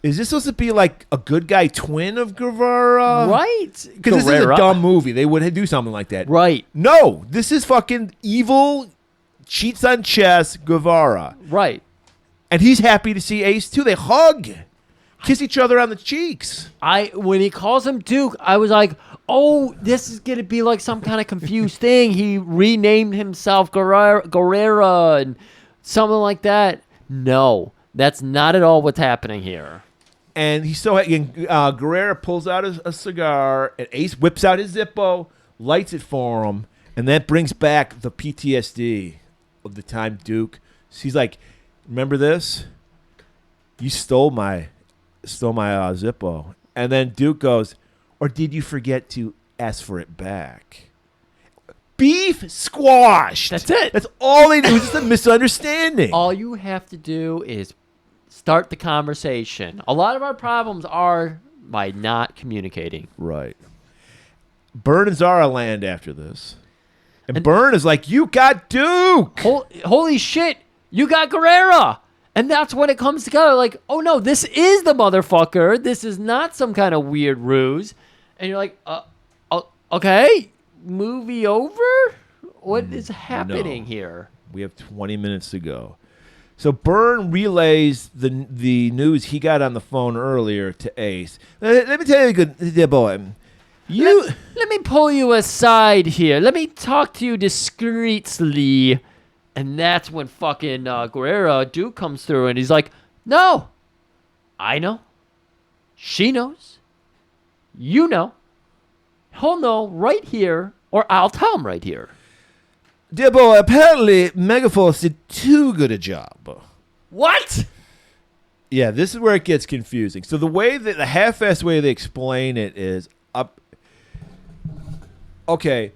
is this supposed to be like a good guy twin of Guevara? Right. Because this is a dumb movie. They would do something like that. Right. No, this is fucking evil, cheats on chess Guevara. Right. And he's happy to see Ace too. They hug. kiss each other on the cheeks. When he calls him Duke, I was like, oh, this is gonna be like some kind of confused thing. He renamed himself Guerrera and something like that. No, that's not at all what's happening here. And he's so Guerrera pulls out a cigar, and Ace whips out his Zippo, lights it for him, and that brings back the PTSD of the time Duke. So he's like, remember this? You stole my Zippo. And then Duke goes, or did you forget to ask for it back? Beef squashed. That's it. That's all they do. It was just a misunderstanding. All you have to do is start the conversation. A lot of our problems are by not communicating. Right. Burn and Zara land after this. And Burn is like, you got Duke. Holy shit, you got Guerrera. And that's when it comes together. Like, oh no, this is the motherfucker. This is not some kind of weird ruse. And you're like, okay, movie over? What is happening here? We have 20 minutes to go. So Byrne relays the news he got on the phone earlier to Ace. Let me tell you, good boy. Let me pull you aside here. Let me talk to you discreetly. And that's when fucking Guerrera Duke comes through and he's like, no, I know. She knows. You know. He'll know right here, or I'll tell him right here. Dear boy, apparently Megaforce did too good a job. What? Yeah, this is where it gets confusing. So the half-assed way they explain it is okay,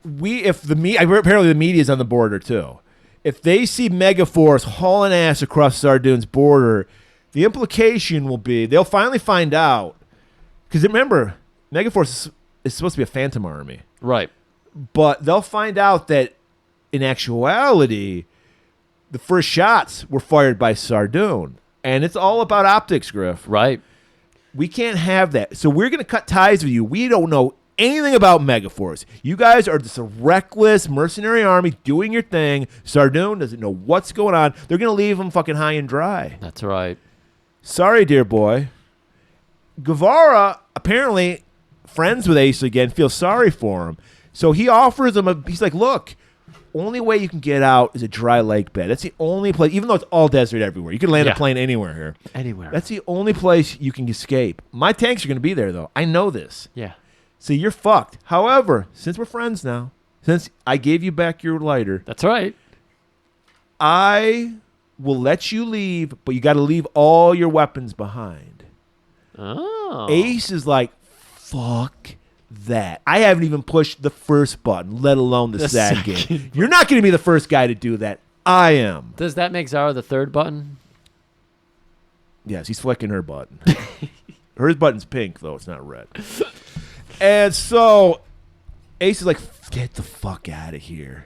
apparently the media is on the border too. If they see Megaforce hauling ass across Sardoon's border, the implication will be they'll finally find out. Because remember, Megaforce is supposed to be a phantom army. Right. But they'll find out that in actuality, the first shots were fired by Sardoon. And it's all about optics, Griff. Right. We can't have that. So we're going to cut ties with you. We don't know anything about Megaforce. You guys are just a reckless mercenary army doing your thing. Sardoon doesn't know what's going on. They're going to leave him fucking high and dry. That's right. Sorry, dear boy. Guevara, apparently friends with Ace again, feels sorry for him. So he offers him he's like, look, only way you can get out is a dry lake bed. That's the only place, even though it's all desert everywhere. You can land a plane anywhere here. Anywhere. That's the only place you can escape. My tanks are going to be there, though. I know this. Yeah. So you're fucked. However, since we're friends now, since I gave you back your lighter, That's right. I will let you leave, but you got to leave all your weapons behind. Oh. Ace is like, fuck that. I haven't even pushed the first button, let alone the second. You're not going to be the first guy to do that. I am. Does that make Zara the third button? Yes, he's flicking her button. Her button's pink, though. It's not red. And so Ace is like, get the fuck out of here.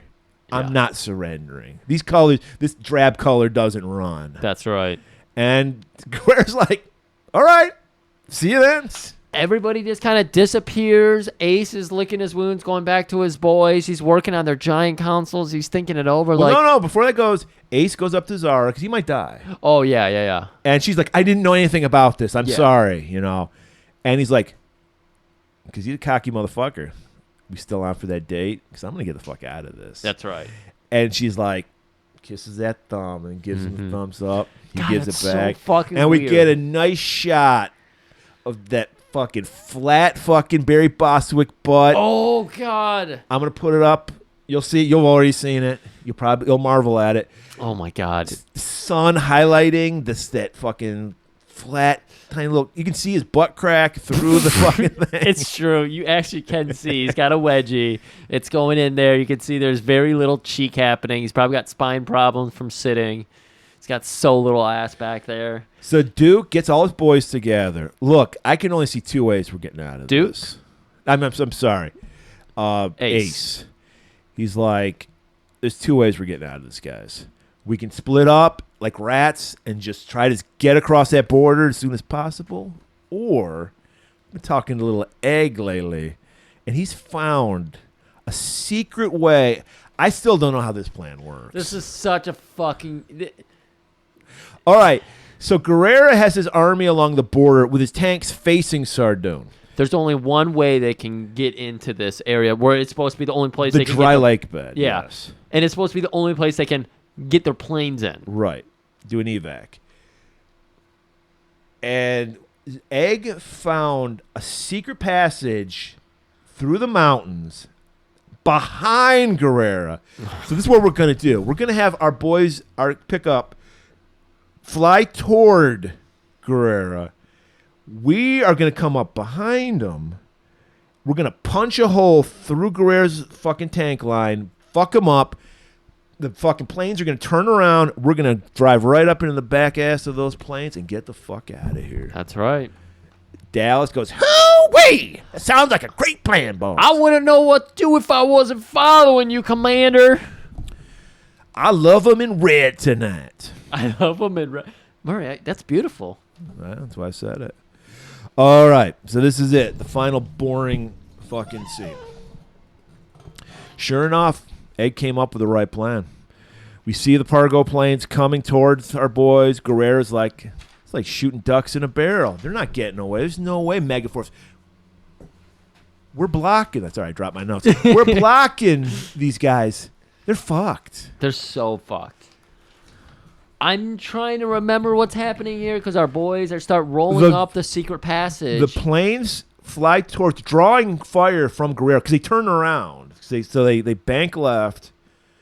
Yeah. I'm not surrendering. These colors, this drab color doesn't run. That's right. And Guerrero's like, all right, see you then. Everybody just kind of disappears. Ace is licking his wounds, going back to his boys. He's working on their giant consoles. He's thinking it over. Well, no. Before that goes, Ace goes up to Zara because he might die. Oh, yeah. And she's like, I didn't know anything about this. I'm sorry, And he's like, because he's a cocky motherfucker. We still on for that date? Because I'm going to get the fuck out of this. That's right. And she's like, kisses that thumb and gives him a thumbs up. He gives it back. So fucking and we weird. get a nice shot of that fucking flat fucking Barry Bostwick butt. Oh, God. I'm going to put it up. You'll see. You've already seen it. You'll marvel at it. Oh, my God. Sun highlighting that fucking flat, tiny little. You can see his butt crack through the fucking thing. It's true. You actually can see. He's got a wedgie. It's going in there. You can see there's very little cheek happening. He's probably got spine problems from sitting. He's got so little ass back there. So Duke gets all his boys together. Look, I can only see two ways we're getting out of Duke? this. I'm sorry. Ace. He's like, there's two ways we're getting out of this, guys. We can split up like rats and just try to get across that border as soon as possible. Or, I've been talking to little Egg lately, and he's found a secret way. I still don't know how this plan works. This is such a fucking... All right. So Guerrera has his army along the border with his tanks facing Sardoon. There's only one way they can get into this area where it's supposed to be the only place The they can dry get lake bed. Yeah. Yes. And it's supposed to be the only place they can get their planes in. Right. Do an evac. And Egg found a secret passage through the mountains behind Guerrera. So this is what we're going to do. We're going to have our boys, our pickup, fly toward Guerrera. We are going to come up behind him. We're going to punch a hole through Guerrera's fucking tank line, fuck him up. The fucking planes are going to turn around. We're going to drive right up into the back ass of those planes and get the fuck out of here. That's right. Dallas goes, hoo-wee! That sounds like a great plan, Bones. I wouldn't know what to do if I wasn't following you, Commander. I love them in red tonight. I love them in Murray, that's beautiful. Well, that's why I said it. All right, so this is it. The final boring fucking scene. Sure enough, Egg came up with the right plan. We see the Pargo planes coming towards our boys. Guerrera's like, it's like shooting ducks in a barrel. They're not getting away. There's no way, Megaforce. We're blocking. That's all right, I dropped my notes. We're blocking these guys. They're fucked. They're so fucked. I'm trying to remember what's happening here because our boys are start rolling up the secret passage. The planes fly towards, drawing fire from Guerrera because they turn around. So they bank left.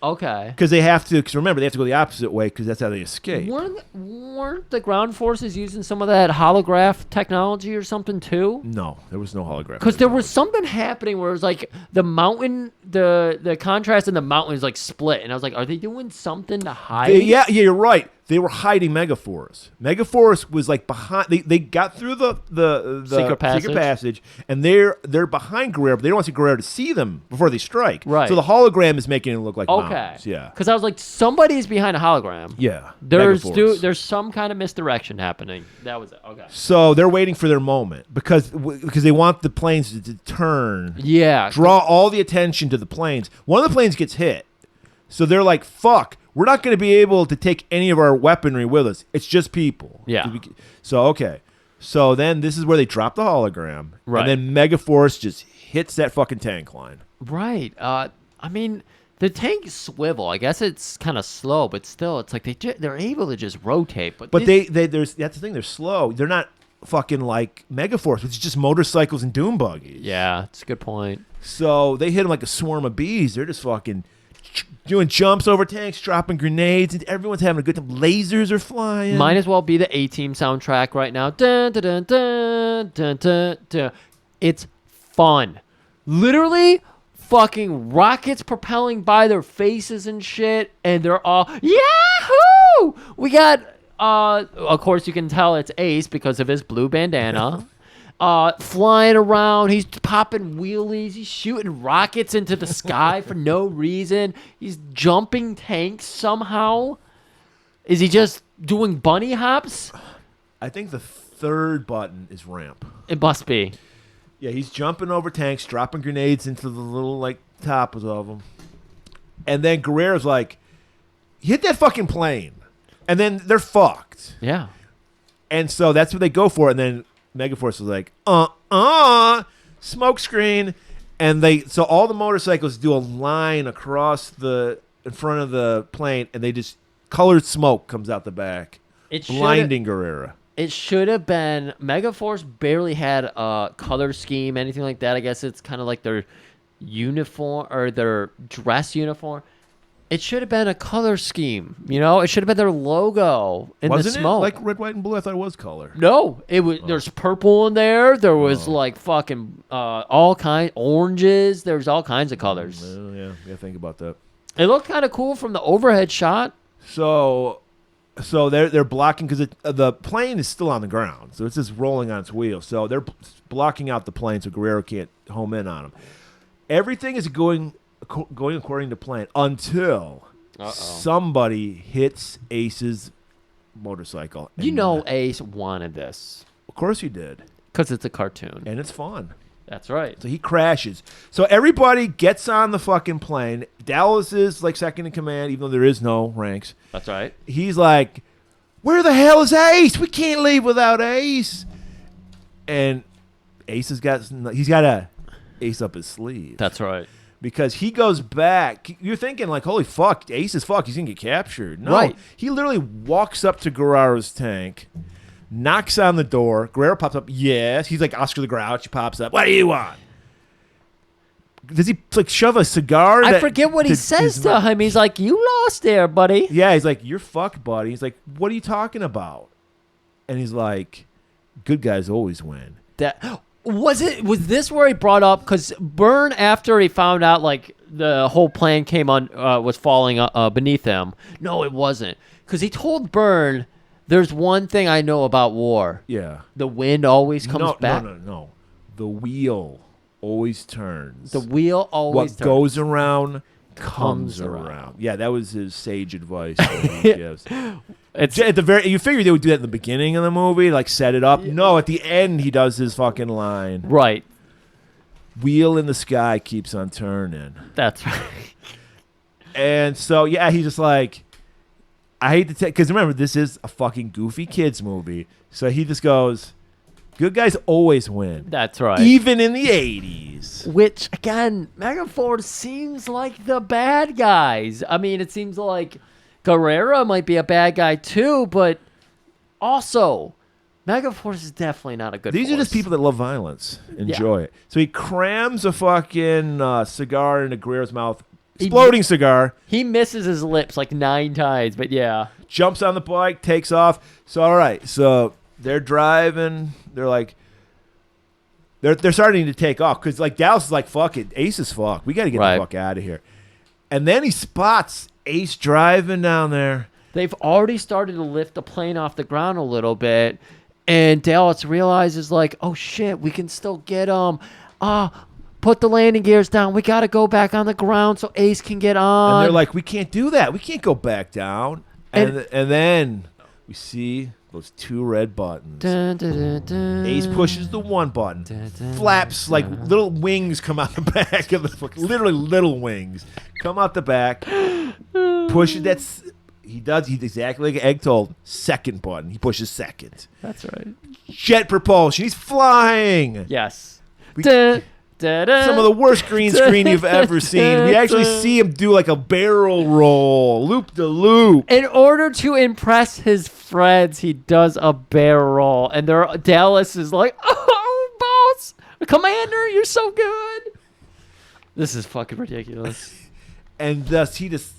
Okay. Because they have to, because remember, they have to go the opposite way because that's how they escape. Weren't the ground forces using some of that holograph technology or something too? No, there was no hologram. Because there was something happening where it was like the mountain, the contrast in the mountain is like split. And I was like, are they doing something to hide? Yeah, you're right. They were hiding Megaforce. Megaforce was like behind. They got through the Secret passage, and they're behind Guerrera, but they don't want Guerrera to see them before they strike. Right. So the hologram is making it look like Okay. mountains. Yeah. Because I was like, somebody's behind a hologram. Yeah. There's Megaforce. there's some kind of misdirection happening. That was it. Okay. So they're waiting for their moment because they want the planes to turn. Yeah. Draw all the attention to the planes. One of the planes gets hit. So they're like, fuck, we're not going to be able to take any of our weaponry with us. It's just people. Yeah. So, okay. So then this is where they drop the hologram. Right. And then Megaforce just hits that fucking tank line. Right. I mean, the tank swivel. I guess it's kind of slow, but still, it's like they're able to just rotate. But that's the thing. They're slow. They're not fucking like Megaforce, which is just motorcycles and doom buggies. Yeah, that's a good point. So they hit them like a swarm of bees. They're just fucking doing jumps over tanks, dropping grenades, and everyone's having a good time. Lasers are flying. Might as well be the A-Team soundtrack right now. Dun, dun, dun, dun, dun, dun, dun. It's fun. Literally fucking rockets propelling by their faces and shit, and they're all, Yahoo! We got, of course you can tell it's Ace because of his blue bandana. Flying around, he's popping wheelies, he's shooting rockets into the sky for no reason. He's jumping tanks somehow. Is he just doing bunny hops? I think the third button is ramp. It must be. Yeah, he's jumping over tanks, dropping grenades into the little like tops of them, and then Guerrera's like, "Hit that fucking plane," and then they're fucked. Yeah. And so that's what they go for, and then Megaforce was like, smoke screen, and so all the motorcycles do a line across in front of the plane, and they just colored smoke comes out the back, blinding Guerrera. It should have been Megaforce barely had a color scheme, anything like that. I guess it's kind of like their uniform or their dress uniform. It should have been a color scheme, you know. It should have been their logo in Wasn't the smoke. it like red, white, and blue? I thought it was color. No, it was. There's purple in there. There was like fucking all kind oranges. There's all kinds of colors. Well, yeah, think about that. It looked kind of cool from the overhead shot. So they're blocking because the plane is still on the ground, so it's just rolling on its wheels. So they're blocking out the plane so Guerrero can't home in on them. Everything is going according to plan until somebody hits Ace's motorcycle. You know Ace wanted this. Of course he did. Because it's a cartoon. And it's fun. That's right. So he crashes. So everybody gets on the fucking plane. Dallas is like second in command, even though there is no ranks. That's right. He's like, where the hell is Ace? We can't leave without Ace. And Ace he's got a ace up his sleeve. That's right. Because he goes back. You're thinking like, holy fuck, Ace is fuck. He's going to get captured. No. Right. He literally walks up to Guerrero's tank, knocks on the door. Guerrero pops up. Yes. He's like Oscar the Grouch. He pops up. What do you want? Does he like shove a cigar? I forget what he says to him. He's like, you lost there, buddy. Yeah, he's like, you're fucked, buddy. He's like, what are you talking about? And he's like, good guys always win. Was this where he brought up, because Byrne, after he found out like the whole plan was falling beneath him? No, it wasn't, because he told Byrne, there's one thing I know about war. Yeah. The wind always comes back. No. The wheel always turns. The wheel always turns. What goes around comes around. Yeah, that was his sage advice that he gives. It's at the very. You figured they would do that in the beginning of the movie, like set it up. Yeah. No, at the end he does his fucking line. Right. Wheel in the sky keeps on turning. That's right. And so yeah, he's just like, I hate to take, because remember, this is a fucking goofy kids movie. So he just goes, good guys always win. That's right. Even in the 80s. Which, again, Megaforce seems like the bad guys. I mean, it seems like Guerrero might be a bad guy too, but also, Megaforce is definitely not a good These force. are just people that love violence. Enjoy it. So he crams a fucking cigar into Guerrero's mouth. Exploding cigar. He misses his lips like 9 times, but yeah. Jumps on the bike, takes off. So, all right. So they're driving. They're like, they're starting to take off because like Dallas is like, fuck it, Ace is fuck. We got to get the fuck out of here. And then he spots Ace driving down there. They've already started to lift the plane off the ground a little bit, and Dallas realizes like, oh shit, we can still get him. Put the landing gears down. We got to go back on the ground so Ace can get on. And they're like, we can't do that. We can't go back down. And then we see those 2 red buttons. Dun, dun, dun, dun. Ace pushes the 1 button. Dun, dun, Flaps like little wings come out the back of the literally little wings come out the back. Pushes he's exactly like Egg told. 2nd button. He pushes 2nd. That's right. Jet propulsion. He's flying. Yes. Some of the worst green screen you've ever seen. We actually see him do like a barrel roll, loop de loop. In order to impress his friends, he does a barrel roll, and Dallas is like, "Oh, boss, Commander, you're so good." This is fucking ridiculous. And thus he just,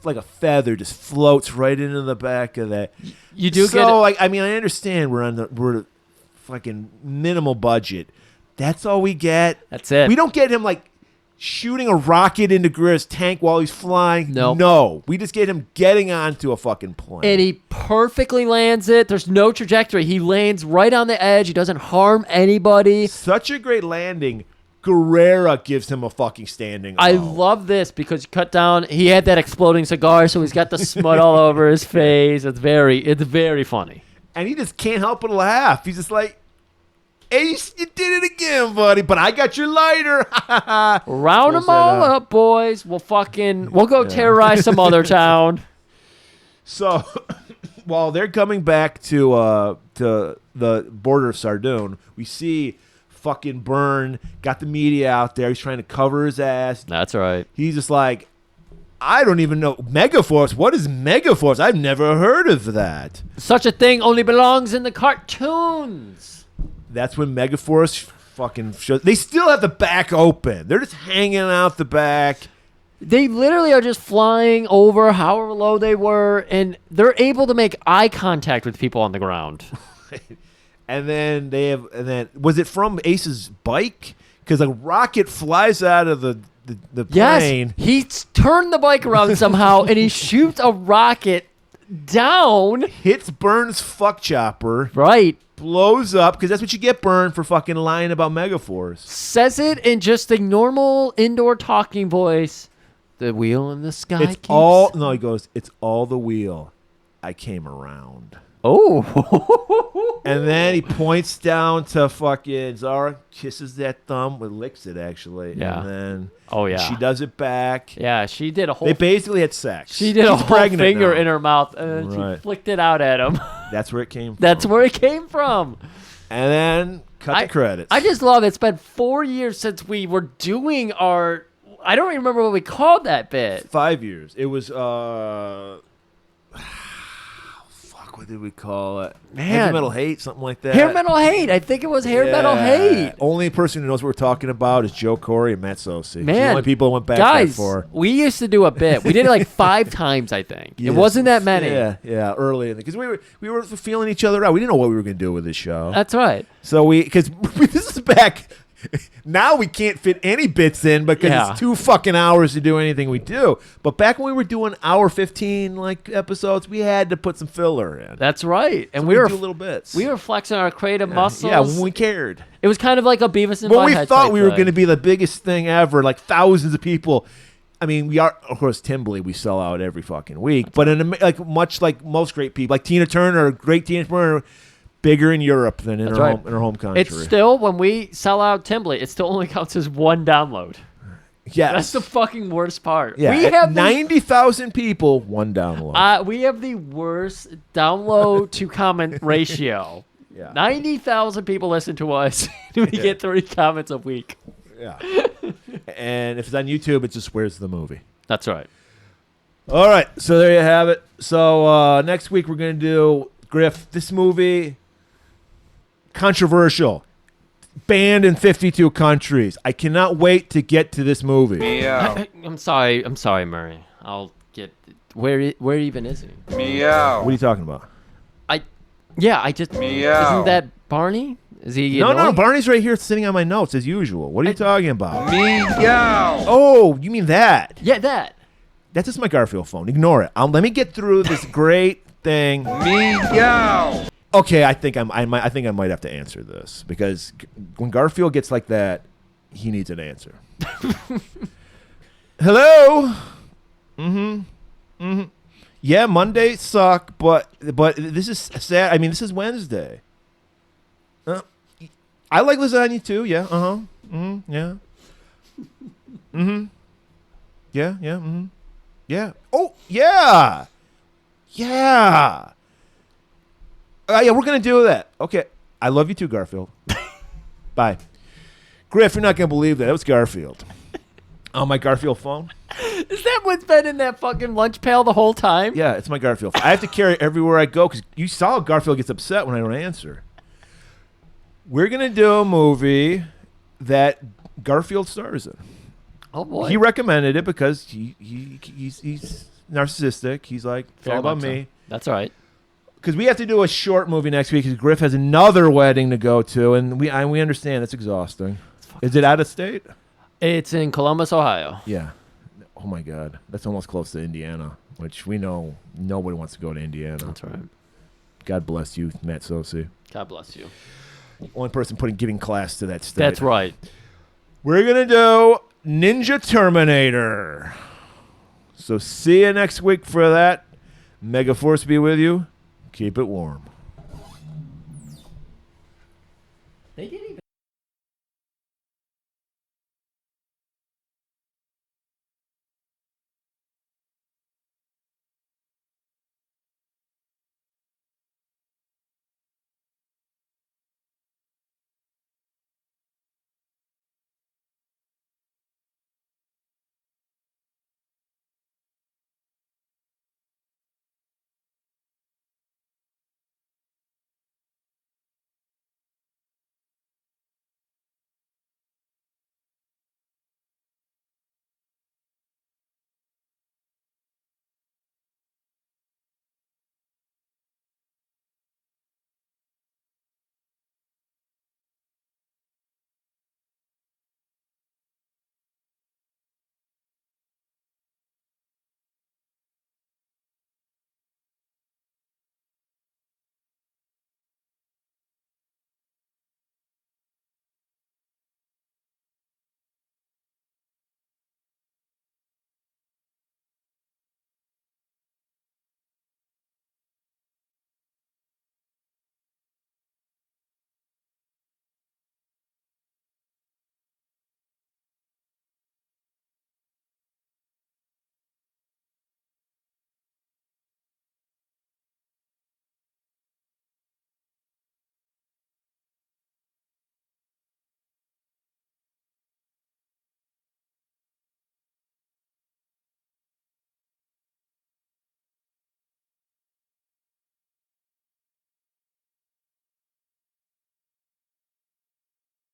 like a feather, just floats right into the back of that. You do so, get it. like, I mean, I understand we're fucking minimal budget. That's all we get. That's it. We don't get him like shooting a rocket into Guerrero's tank while he's flying. Nope. No. We just get him getting onto a fucking plane. And he perfectly lands it. There's no trajectory. He lands right on the edge. He doesn't harm anybody. Such a great landing. Guerrero gives him a fucking standing I O. love this because you cut down. He had that exploding cigar, so he's got the smut all over his face. It's very funny. And he just can't help but laugh. He's just like, Ace, you did it again, buddy. But I got your lighter. Round them all up, boys. We'll go terrorize some other town. So, while they're coming back to the border of Sardoon, we see fucking Byrne got the media out there. He's trying to cover his ass. That's right. He's just like, I don't even know. Megaforce? What is Megaforce? I've never heard of that. Such a thing only belongs in the cartoons. That's when Megaforce fucking shows. They still have the back open. They're just hanging out the back. They literally are just flying over however low they were, and they're able to make eye contact with people on the ground. And then was it from Ace's bike? Because a rocket flies out of the plane. Yes, he turned the bike around somehow, and he shoots a rocket down. Hits Byrne's fuck chopper. Right. Blows up, because that's what you get, Byrne, for fucking lying about Megaforce. Says it in just a normal indoor talking voice. The wheel in the sky He goes, it's all the wheel. I came around. Oh. And then he points down to fucking Zara, kisses that thumb, licks it actually. Yeah. And then Oh, yeah. she does it back. Yeah, she did a whole. They basically had sex. She did a She's whole pregnant finger now. in her mouth, and then Right. she flicked it out at him. That's where it came from. That's where it came from. And then cut the credits. I just love it. It's been 4 years since we were doing our. I don't remember what we called that bit. 5 years. It was fuck, what did we call it? Man. Heavy Metal Hate, something like that. Hair Metal Hate. I think it was Hair Metal Yeah. Hate. Only person who knows what we're talking about is Joe Corey and Matt Sosi. Man, the only people who went back guys, for. we used to do a bit. We did it like 5 times, I think. It wasn't that many. Yeah, early because we were feeling each other out. We didn't know what we were going to do with this show. That's right. So because this is back. Now we can't fit any bits in because it's 2 fucking hours to do anything we do. But back when we were doing hour 15 like episodes, we had to put some filler in. That's right. And So we were do little bits. we were flexing our creative muscles. Yeah, when we cared. It was kind of like a Beavis and When we Butthead thought type we were thing. going to be the biggest thing ever, like thousands of people. I mean, we are, of course, Timberly, we sell out every fucking week. But much like most great people, like Tina Turner, great Tina Turner, bigger in Europe than in her home country. It's still, when we sell out Timbley, it still only counts as 1 download. Yes. That's the fucking worst part. Yeah, We have 90,000 people, 1 download. we have the worst download to comment ratio. Yeah. 90,000 people listen to us. We get 3 comments a week. Yeah. And if it's on YouTube, it just where's the movie. That's right. All right, so there you have it. So next week we're going to do Griff. This movie, controversial, banned in 52 countries. I cannot wait to get to this movie. I'm sorry, Murray. I'll get where even is he? What are you talking about? I just isn't that Barney? Is he No, annoying? Barney's right here sitting on my notes as usual. What are you talking about? Oh, you mean that? Yeah, that. That's just my Garfield phone. Ignore it. Let me get through this great thing. Okay, I think I might have to answer this because when Garfield gets like that, he needs an answer. Hello. Yeah, Mondays suck, but this is sad. I mean, this is Wednesday. I like lasagna too. Yeah. Yeah. Yeah. Yeah. Yeah. Oh, yeah. Yeah. Yeah, we're going to do that. Okay. I love you too, Garfield. Bye. Griff, you're not going to believe that. It was Garfield. On my Garfield phone? Is that what's been in that fucking lunch pail the whole time? Yeah, it's my Garfield phone. I have to carry it everywhere I go because you saw Garfield gets upset when I don't answer. We're going to do a movie that Garfield stars in. Oh, boy. He recommended it because he's narcissistic. He's like, it's all about me. That's right. Because we have to do a short movie next week because Griff has another wedding to go to, and we understand it's exhausting. Is it out of state? It's in Columbus, Ohio. Yeah. Oh, my God. That's almost close to Indiana, which we know nobody wants to go to Indiana. That's right. God bless you, Matt Sosi. God bless you. Only person giving class to that state. That's right. We're going to do Ninja Terminator. So see you next week for that. Megaforce be with you. Keep it warm.